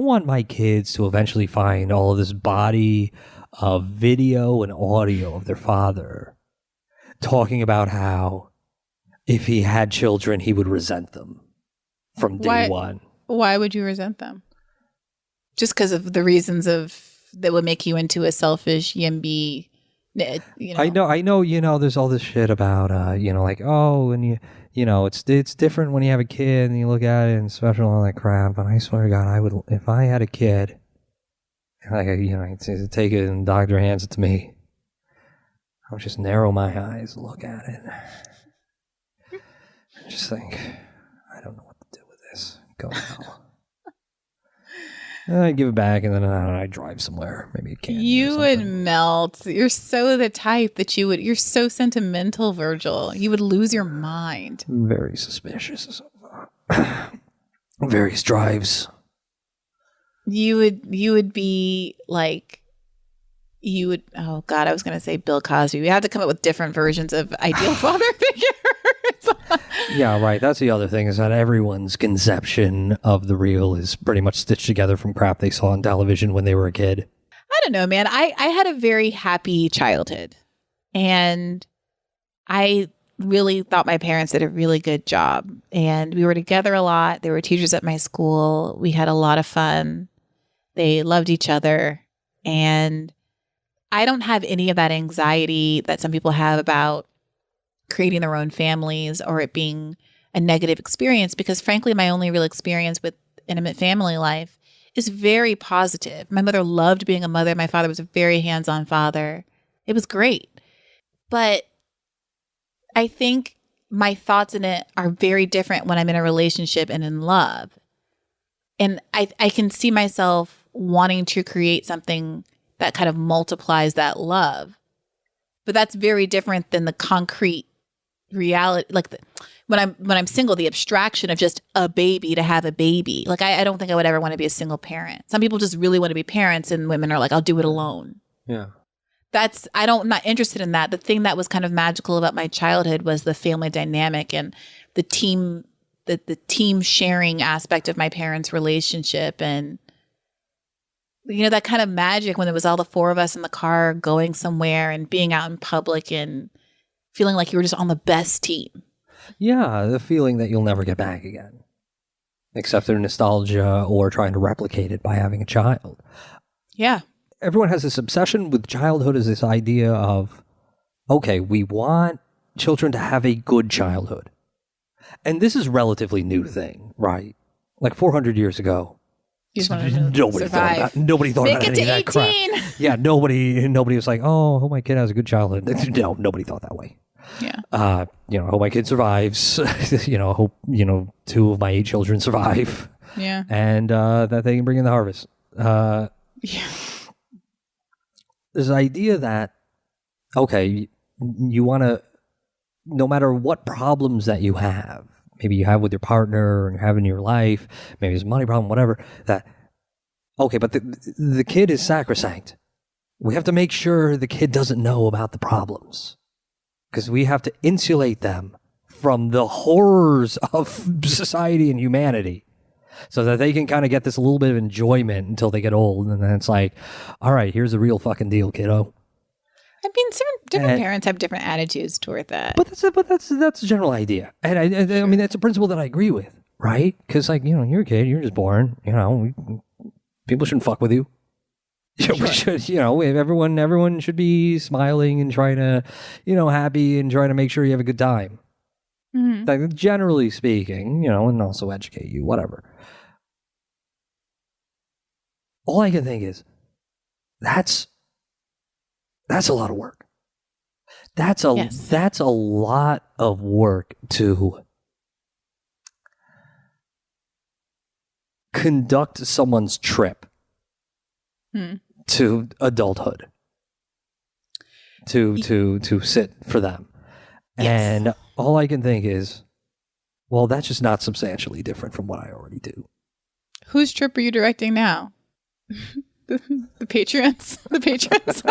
want my kids to eventually find all of this body of video and audio of their father talking about how if he had children, he would resent them from day one. Why would you resent them? Just because of the reasons that would make you into a selfish YIMBY. I know. There's all this shit about, and it's different when you have a kid and you look at it and special and all that crap. But I swear to God, if I had a kid, I'd take it and doctor hands it to me. I would just narrow my eyes, look at it, and just think, I don't know what to do with this. Go now. And I give it back, and then I drive somewhere. Maybe a can. You would melt. You're so the type that you're so sentimental, Virgil. You would lose your mind. I'm very suspicious of various drives. You would be like, oh God, I was going to say Bill Cosby. We have to come up with different versions of ideal father figures. Yeah, right. That's the other thing is that everyone's conception of the real is pretty much stitched together from crap they saw on television when they were a kid. I don't know, man. I had a very happy childhood. And I really thought my parents did a really good job. And we were together a lot. There were teachers at my school. We had a lot of fun. They loved each other. And I don't have any of that anxiety that some people have about creating their own families or it being a negative experience because frankly, my only real experience with intimate family life is very positive. My mother loved being a mother. My father was a very hands-on father. It was great. But I think my thoughts in it are very different when I'm in a relationship and in love. And I can see myself wanting to create something that kind of multiplies that love. But that's very different than the concrete reality. Like when I'm single, the abstraction of just a baby to have a baby. Like I don't think I would ever want to be a single parent. Some people just really want to be parents and women are like, I'll do it alone. Yeah. I'm not interested in that. The thing that was kind of magical about my childhood was the family dynamic and the team sharing aspect of my parents' relationship and that kind of magic when it was all the four of us in the car going somewhere and being out in public and feeling like you were just on the best team. Yeah, the feeling that you'll never get back again. Except through nostalgia or trying to replicate it by having a child. Yeah. Everyone has this obsession with childhood as this idea of, okay, we want children to have a good childhood. And this is a relatively new thing, right? Like 400 years ago. Nobody thought about any of that crap. Yeah, nobody was like, oh, I hope my kid has a good childhood. No, nobody thought that way. Yeah. I hope my kid survives. I hope, 2 of my 8 children survive. Yeah. And that they can bring in the harvest. Yeah. This idea that, okay, you want to, no matter what problems that you have, maybe you have with your partner or you have in your life, maybe it's a money problem, whatever, that, okay, but the kid is sacrosanct. We have to make sure the kid doesn't know about the problems because we have to insulate them from the horrors of society and humanity so that they can kind of get this little bit of enjoyment until they get old. And then it's like, all right, here's the real fucking deal, kiddo. I mean, different parents have different attitudes toward that. But that's a general idea. And I mean, that's a principle that I agree with, right? Because you're a kid, you're just born, people shouldn't fuck with you. We should, everyone should be smiling and trying to, happy and trying to make sure you have a good time. Mm-hmm. Like, generally speaking, and also educate you, whatever. All I can think is, that's a lot of work. That's a lot of work to conduct someone's trip to adulthood, to sit for them. Yes. And all I can think is, well, that's just not substantially different from what I already do. Whose trip are you directing now? The patrons? The patrons?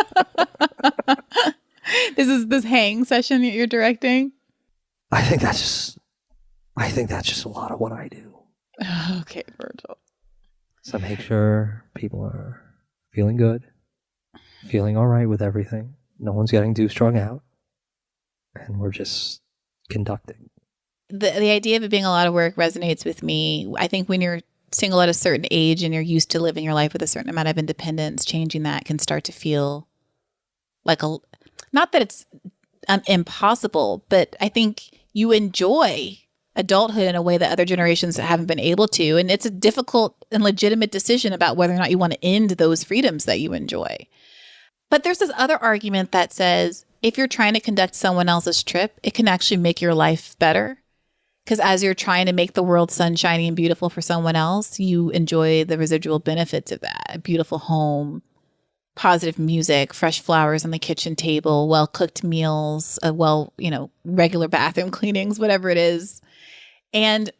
This hang session that you're directing? I think that's just a lot of what I do. Okay, Virgil. So make sure people are feeling good, feeling all right with everything. No one's getting too strung out. And we're just conducting. The idea of it being a lot of work resonates with me. I think when you're single at a certain age and you're used to living your life with a certain amount of independence, changing that can start to feel like not that it's impossible, but I think you enjoy adulthood in a way that other generations haven't been able to. And it's a difficult and legitimate decision about whether or not you want to end those freedoms that you enjoy. But there's this other argument that says if you're trying to conduct someone else's trip, it can actually make your life better. Because as you're trying to make the world sunshiny and beautiful for someone else, you enjoy the residual benefits of that. A beautiful home, positive music, fresh flowers on the kitchen table, well-cooked meals, regular bathroom cleanings, whatever it is. And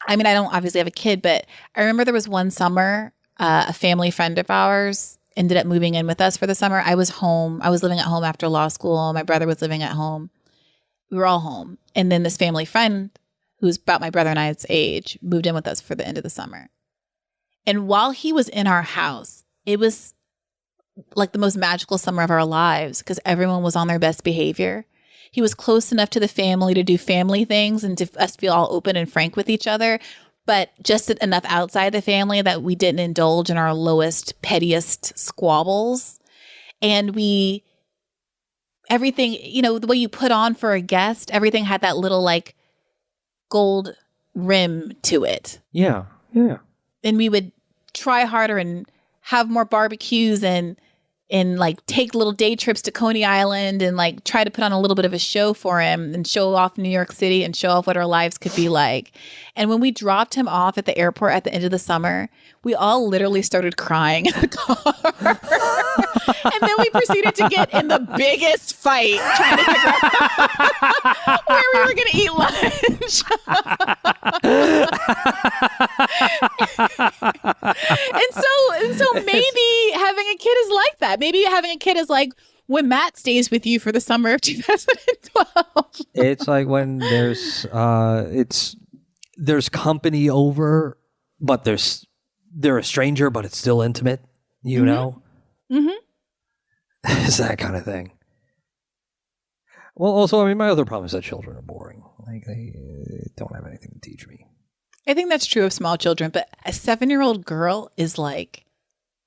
I mean, I don't obviously have a kid, but I remember there was one summer, a family friend of ours ended up moving in with us for the summer. I was home. I was living at home after law school. My brother was living at home. We were all home. And then this family friend, who's about my brother and I's age, moved in with us for the end of the summer. And while he was in our house, it was like the most magical summer of our lives because everyone was on their best behavior. He was close enough to the family to do family things and to us feel all open and frank with each other, but just enough outside the family that we didn't indulge in our lowest, pettiest squabbles. And everything, the way you put on for a guest, everything had that little like gold rim to it. Yeah. Yeah. And we would try harder and have more barbecues and like take little day trips to Coney Island and like try to put on a little bit of a show for him and show off New York City and show off what our lives could be like. And when we dropped him off at the airport at the end of the summer, we all literally started crying in the car. And then we proceeded to get in the biggest fight trying to figure out where we were going to eat lunch. and so maybe having a kid is like that. Maybe having a kid is like when Matt stays with you for the summer of 2012. It's like when there's company over, but they're a stranger, but it's still intimate, you know? Mm-hmm. It's that kind of thing. Well, also, I mean, my other problem is that children are boring. Like, they don't have anything to teach me. I think that's true of small children, but a 7-year-old girl is like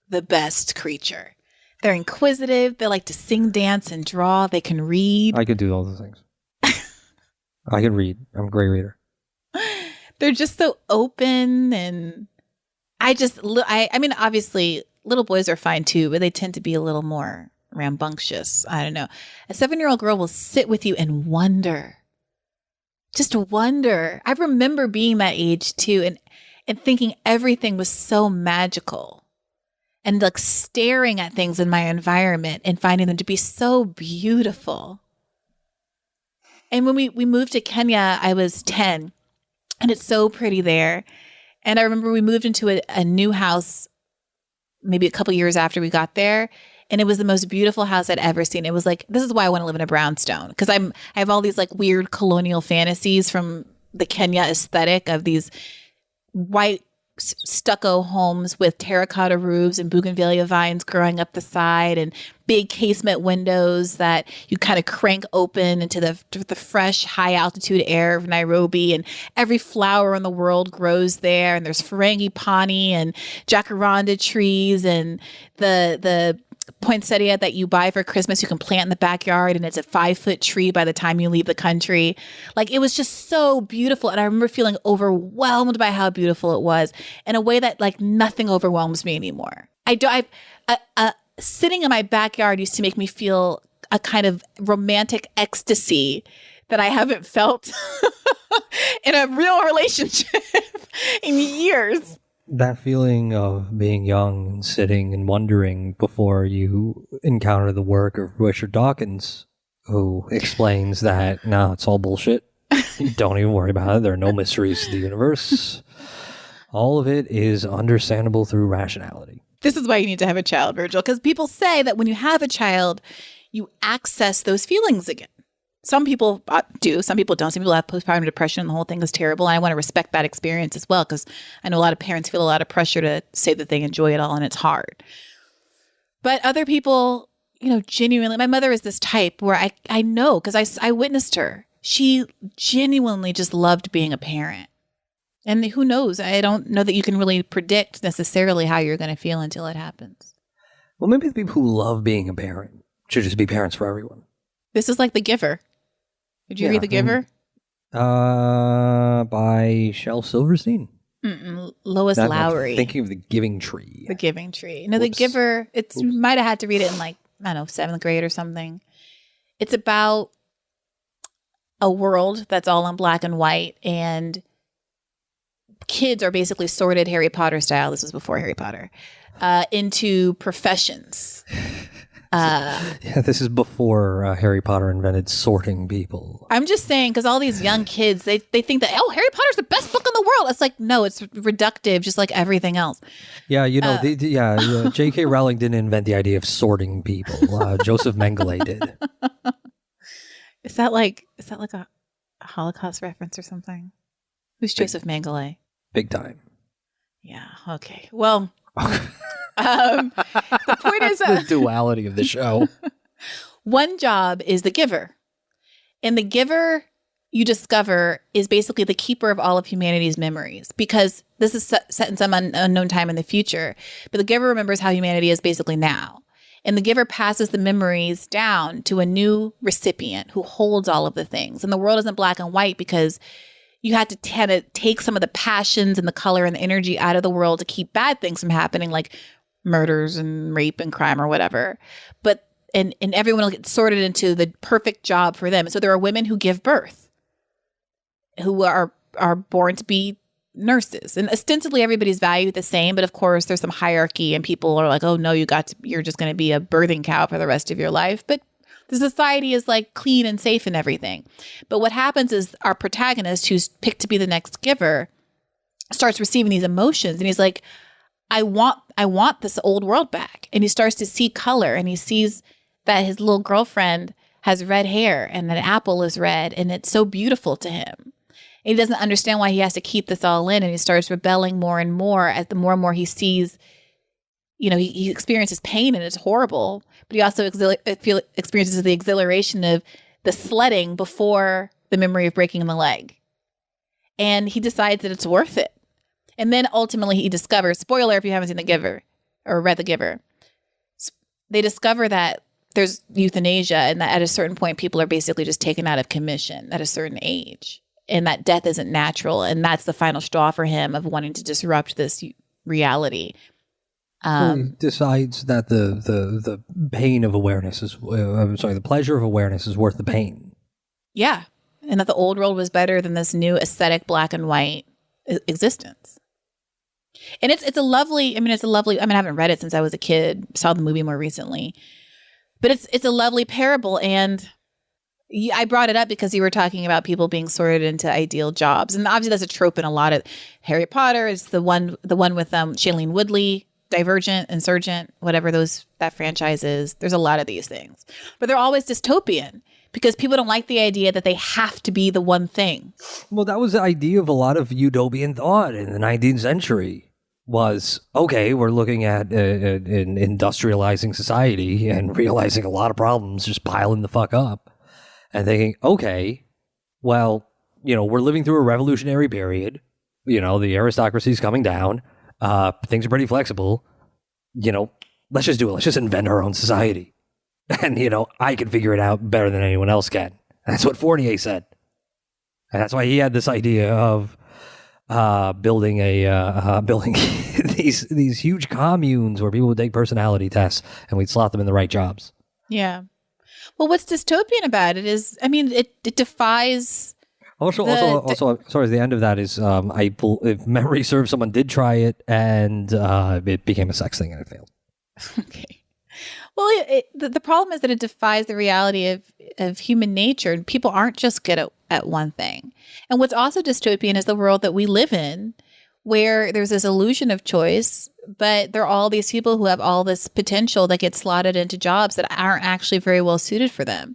the best creature. They're inquisitive. They like to sing, dance, and draw. They can read. I can do all those things. I can read. I'm a great reader. They're just so open, and I mean, obviously, little boys are fine too, but they tend to be a little more rambunctious. I don't know. A 7-year-old girl will sit with you and wonder. Just wonder. I remember being that age too, and thinking everything was so magical, and like staring at things in my environment and finding them to be so beautiful. And when we moved to Kenya, I was 10, and it's so pretty there. And I remember we moved into a new house maybe a couple years after we got there. And it was the most beautiful house I'd ever seen. It was like, this is why I want to live in a brownstone. Because I have all these like weird colonial fantasies from the Kenya aesthetic of these white stucco homes with terracotta roofs and bougainvillea vines growing up the side, and big casement windows that you kind of crank open into the fresh high altitude air of Nairobi, and every flower in the world grows there, and there's frangipani and jacaranda trees, and the poinsettia that you buy for Christmas you can plant in the backyard, and it's a 5-foot tree by the time you leave the country. Like, it was just so beautiful, and I remember feeling overwhelmed by how beautiful it was in a way that like nothing overwhelms me anymore. Sitting in my backyard used to make me feel a kind of romantic ecstasy that I haven't felt in a real relationship in years. That feeling of being young and sitting and wondering before you encounter the work of Richard Dawkins, who explains that, no, it's all bullshit. Don't even worry about it. There are no mysteries to the universe. All of it is understandable through rationality. This is why you need to have a child, Virgil, because people say that when you have a child, you access those feelings again. Some people do, some people don't. Some people have postpartum depression and the whole thing is terrible. And I want to respect that experience as well, because I know a lot of parents feel a lot of pressure to say that they enjoy it all, and it's hard. But other people, genuinely, my mother is this type where I know, because I witnessed her. She genuinely just loved being a parent. And who knows? I don't know that you can really predict necessarily how you're going to feel until it happens. Well, maybe the people who love being a parent should just be parents for everyone. This is like The Giver. Did you read The Giver? By Shel Silverstein. Lois Lowry. I'm thinking of The Giving Tree. The Giving Tree. No, Whoops. The Giver, you might have had to read it in like, I don't know, 7th grade or something. It's about a world that's all in black and white, and kids are basically sorted Harry Potter style. This was before Harry Potter. Into professions. This is before Harry Potter invented sorting people. I'm just saying, because all these young kids, they think that, Harry Potter's the best book in the world. It's like, no, it's reductive, just like everything else. Yeah, J.K. Rowling didn't invent the idea of sorting people. Joseph Mengele did. Is that like a Holocaust reference or something? Who's Joseph Mengele? Big time. Yeah. Okay. Well. The point is the duality of the show. One job is the giver. And the giver, you discover, is basically the keeper of all of humanity's memories, because this is set in some unknown time in the future. But the giver remembers how humanity is basically now. And the giver passes the memories down to a new recipient who holds all of the things. And the world isn't black and white because you had to kind of take some of the passions and the color and the energy out of the world to keep bad things from happening, like murders and rape and crime or whatever. But and everyone will get sorted into the perfect job for them. So there are women who give birth, who are born to be nurses, and ostensibly everybody's valued the same. But of course, there's some hierarchy, and people are like, "Oh no, you're just going to be a birthing cow for the rest of your life." But the society is like clean and safe and everything. But what happens is our protagonist, who's picked to be the next giver, starts receiving these emotions, and he's like, I want this old world back. And he starts to see color, and he sees that his little girlfriend has red hair and an apple is red, and it's so beautiful to him. And he doesn't understand why he has to keep this all in, and he starts rebelling more and more as the more and more he sees. He experiences pain, and it's horrible, but he also experiences the exhilaration of the sledding before the memory of breaking the leg. And he decides that it's worth it. And then ultimately he discovers, spoiler if you haven't seen The Giver or read The Giver, they discover that there's euthanasia, and that at a certain point people are basically just taken out of commission at a certain age, and that death isn't natural. And that's the final straw for him of wanting to disrupt this reality. He decides that the pain of awareness is, the pleasure of awareness is worth the pain. Yeah. And that the old world was better than this new aesthetic black and white existence. And it's a lovely, I haven't read it since I was a kid, saw the movie more recently, but it's a lovely parable. And I brought it up because you were talking about people being sorted into ideal jobs. And obviously that's a trope in a lot of Harry Potter. It's the one with Shailene Woodley, Divergent, Insurgent, whatever that franchise is. There's a lot of these things, but they're always dystopian because people don't like the idea that they have to be the one thing. Well, that was the idea of a lot of utopian thought in the 19th century. Was, okay, we're looking at an industrializing society and realizing a lot of problems just piling the fuck up and thinking, okay, well, we're living through a revolutionary period. The aristocracy's coming down. Things are pretty flexible. Let's just do it. Let's just invent our own society. And, I can figure it out better than anyone else can. That's what Fournier said. And that's why he had this idea of building these huge communes where people would take personality tests and we'd slot them in the right jobs. Yeah. Well, what's dystopian about it is, it defies. Also, sorry, the end of that is, if memory serves, someone did try it and it became a sex thing and it failed. Okay. Well, the problem is that it defies the reality of human nature, and people aren't just good at one thing. And what's also dystopian is the world that we live in, where there's this illusion of choice, but there are all these people who have all this potential that get slotted into jobs that aren't actually very well suited for them.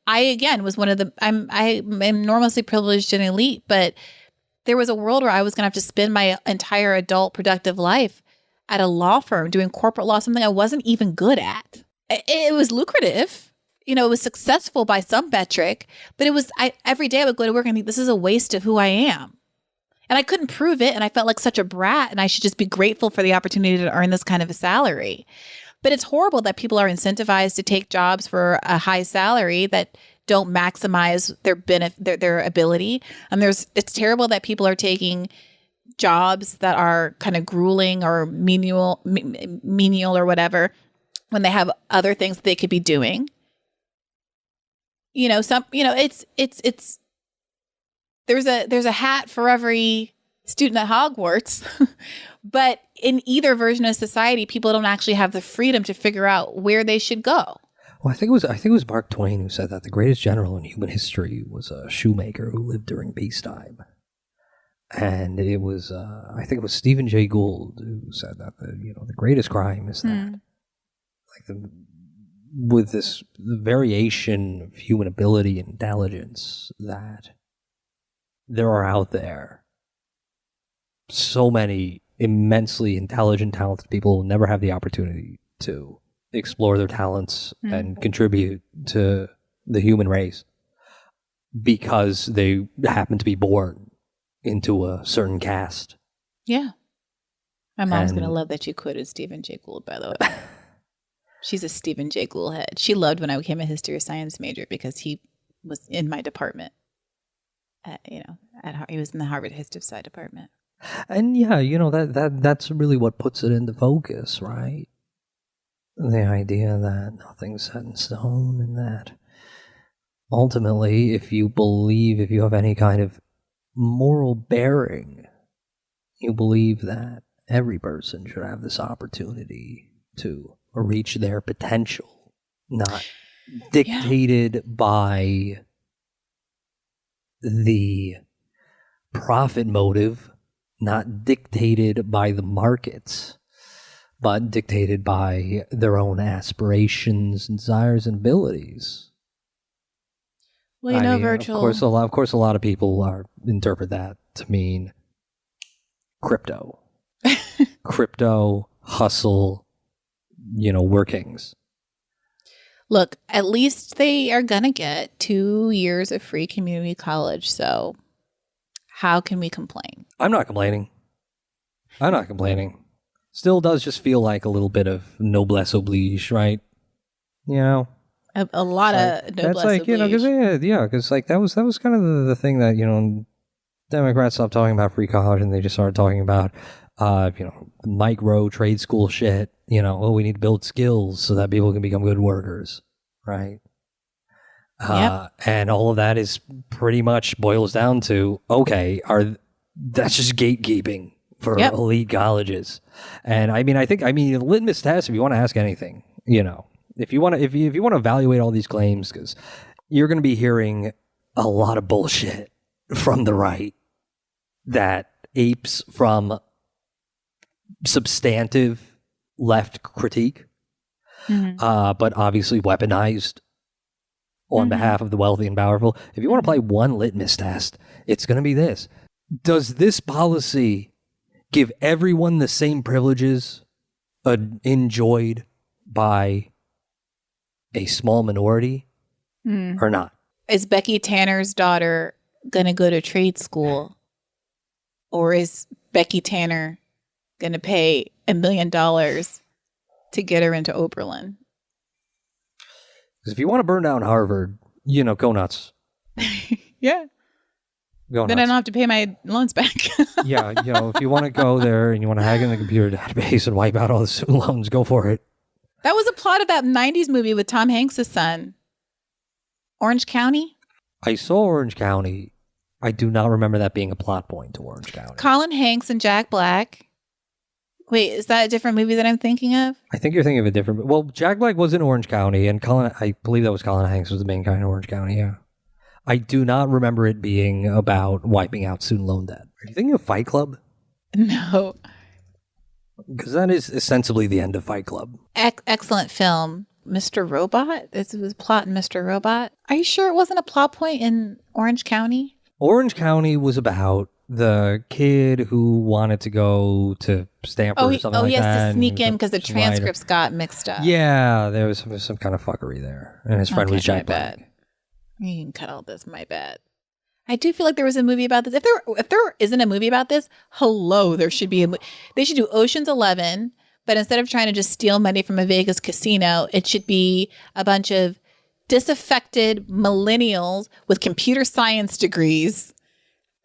I, again, was one of I'm enormously privileged and elite, but there was a world where I was going to have to spend my entire adult productive life at a law firm doing corporate law, something I wasn't even good at. It was lucrative. It was successful by some metric, but every day I would go to work and think, this is a waste of who I am. And I couldn't prove it. And I felt like such a brat, and I should just be grateful for the opportunity to earn this kind of a salary. But it's horrible that people are incentivized to take jobs for a high salary that don't maximize their ability. And it's terrible that people are taking jobs that are kind of grueling or menial or whatever when they have other things that they could be doing. It's there's a hat for every student at Hogwarts, but in either version of society, people don't actually have the freedom to figure out where they should go. Well, I think it was Mark Twain who said that the greatest general in human history was a shoemaker who lived during peacetime. And it was, I think it was Stephen Jay Gould who said that the greatest crime is that, with the variation of human ability and intelligence that there are out there, so many immensely intelligent, talented people will never have the opportunity to explore their talents and contribute to the human race because they happen to be born into a certain caste. Yeah. My mom's going to love that you quoted Stephen Jay Gould, by the way. She's a Stephen Jay Gould head. She loved when I became a history or science major because he was in my department. He was in the Harvard History Sci department. And yeah, that's really what puts it into focus, right? The idea that nothing's set in stone, and that ultimately, if you have any kind of moral bearing, you believe that every person should have this opportunity to reach their potential, not dictated by the profit motive, not dictated by the markets, but dictated by their own aspirations, desires, and abilities. Well, Virgil. Of course, a lot of people interpret that to mean crypto, hustle, workings. Look, at least they are gonna get 2 years of free community college. So, how can we complain? I'm not complaining. Still does just feel like a little bit of noblesse oblige, right? A lot of noblesse oblige. Because that was kind of the thing that Democrats stopped talking about free college and they just started talking about micro trade school shit. We need to build skills so that people can become good workers, right? And all of that is pretty much boils down to, okay, that's just gatekeeping for elite colleges. And I think the litmus test, if you want to ask anything, if you want to evaluate all these claims, because you're going to be hearing a lot of bullshit from the right that apes from substantive left critique, but obviously weaponized on behalf of the wealthy and powerful. If you want to play one litmus test, it's going to be this. Does this policy give everyone the same privileges enjoyed by a small minority or not? Is Becky Tanner's daughter going to go to trade school? Or is Becky Tanner going to pay $1 million to get her into Oberlin? Because if you want to burn down Harvard, go nuts. Yeah. Go nuts. Then I don't have to pay my loans back. Yeah, if you want to go there and you want to hack in the computer database and wipe out all the student loans, go for it. That was a plot of that 90s movie with Tom Hanks' son. Orange County? I saw Orange County. I do not remember that being a plot point to Orange County. Colin Hanks and Jack Black. Wait, is that a different movie that I'm thinking of? I think you're thinking of a different... Well, Jack Black was in Orange County, and I believe that was Colin Hanks was the main guy in Orange County, yeah. I do not remember it being about wiping out student loan debt. Are you thinking of Fight Club? No. Because that is ostensibly the end of Fight Club. Excellent film. Mr. Robot? This was plot in Mr. Robot. Are you sure it wasn't a plot point in Orange County? Orange County was about the kid who wanted to go to Stanford or something like that. Oh, yes, to sneak in because the transcripts got mixed up. Yeah, there was some kind of fuckery there. And his friend was Jack Black. You can cut all this, my bad. I do feel like there was a movie about this. If there isn't a movie about this, hello, there should be they should do Ocean's 11, but instead of trying to just steal money from a Vegas casino, it should be a bunch of disaffected millennials with computer science degrees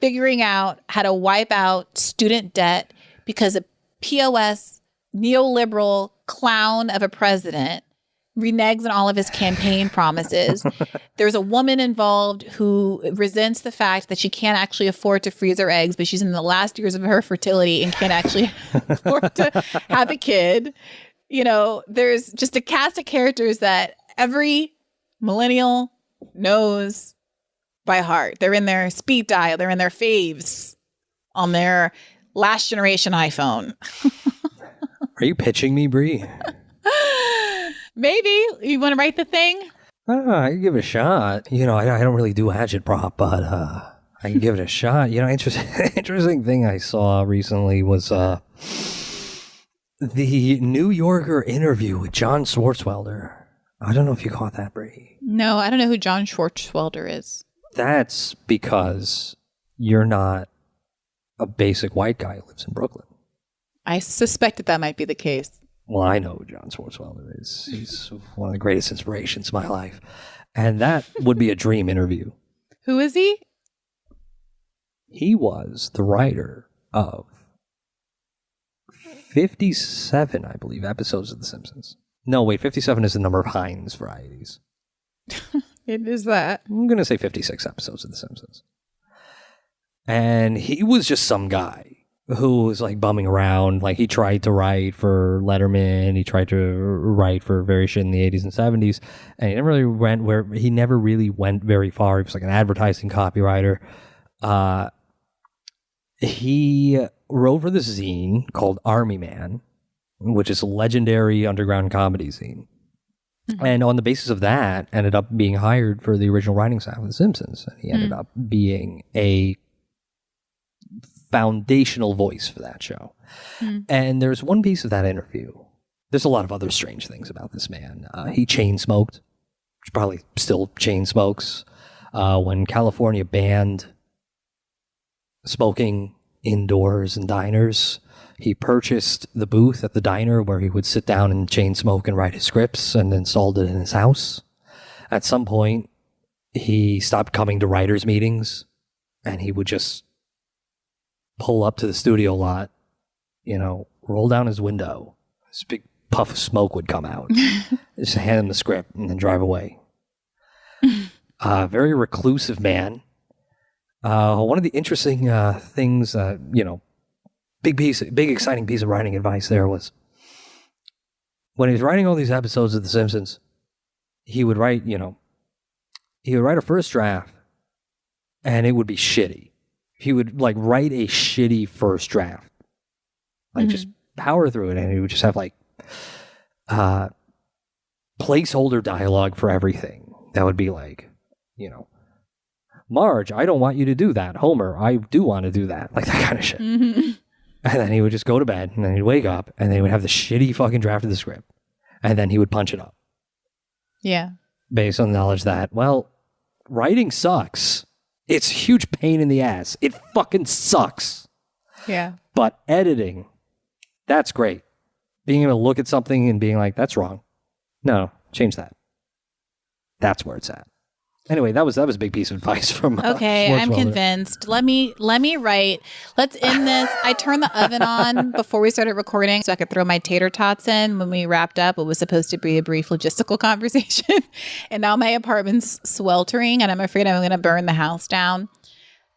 figuring out how to wipe out student debt because a POS neoliberal clown of a president reneges on all of his campaign promises. There's a woman involved who resents the fact that she can't actually afford to freeze her eggs, but she's in the last years of her fertility and can't actually afford to have a kid. There's just a cast of characters that every millennial knows by heart. They're in their speed dial. They're in their faves on their last generation iPhone. Are you pitching me, Bree? Maybe. You want to write the thing? I can give it a shot. I don't really do agitprop, but I can give it a shot. Interesting thing I saw recently was the New Yorker interview with John Swartzwelder. I don't know if you caught that, Bree. No, I don't know who John Swartzwelder is. That's because you're not a basic white guy who lives in Brooklyn. I suspected that might be the case. Well, I know who John Swartzwelder is. He's one of the greatest inspirations in my life. And that would be a dream interview. Who is he? He was the writer of 57, I believe, episodes of The Simpsons. No, wait, 57 is the number of Heinz varieties. It is that. I'm going to say 56 episodes of The Simpsons. And he was just some guy who was like bumming around. Like he tried to write for Letterman. He tried to write for various shit in the 80s and 70s. And he never really went very far. He was like an advertising copywriter. He wrote for this zine called Army Man, which is a legendary underground comedy zine. Mm-hmm. And on the basis of that, ended up being hired for the original writing staff of The Simpsons. And he ended up being a foundational voice for that show. And there's one piece of that interview. There's a lot of other strange things about this man. He chain smoked, which probably still chain smokes. When California banned smoking indoors in diners, he purchased the booth at the diner where he would sit down and chain smoke and write his scripts, and installed it in his house. At some point, he stopped coming to writers' meetings, and he would just pull up to the studio lot roll down his window. This big puff of smoke would come out. Just hand him the script and then drive away. Very reclusive man. One of the interesting things, big exciting piece of writing advice there was when he was writing all these episodes of The Simpsons, he would write a first draft and it would be shitty. He would write a shitty first draft, just power through it, and he would just have placeholder dialogue for everything. That would be Marge, I don't want you to do that. Homer, I do want to do that. That kind of shit. Mm-hmm. And then he would just go to bed, and then he'd wake up, and then he would have the shitty fucking draft of the script, and then he would punch it up. Yeah. Based on the knowledge that, writing sucks. It's a huge pain in the ass. It fucking sucks. Yeah. But editing, that's great. Being able to look at something and being like, that's wrong. No, change that. That's where it's at. Anyway, that was a big piece of advice from Okay, I'm convinced. Let me write. Let's end this. I turned the oven on before we started recording so I could throw my tater tots in when we wrapped up. It was supposed to be a brief logistical conversation. And now my apartment's sweltering and I'm afraid I'm going to burn the house down.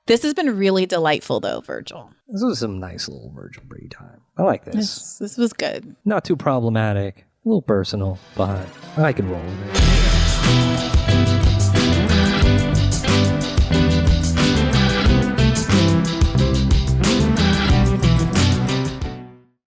This has been really delightful though, Virgil. This was some nice little Virgil Bree time. I like this. This was good. Not too problematic. A little personal, but I can roll with it.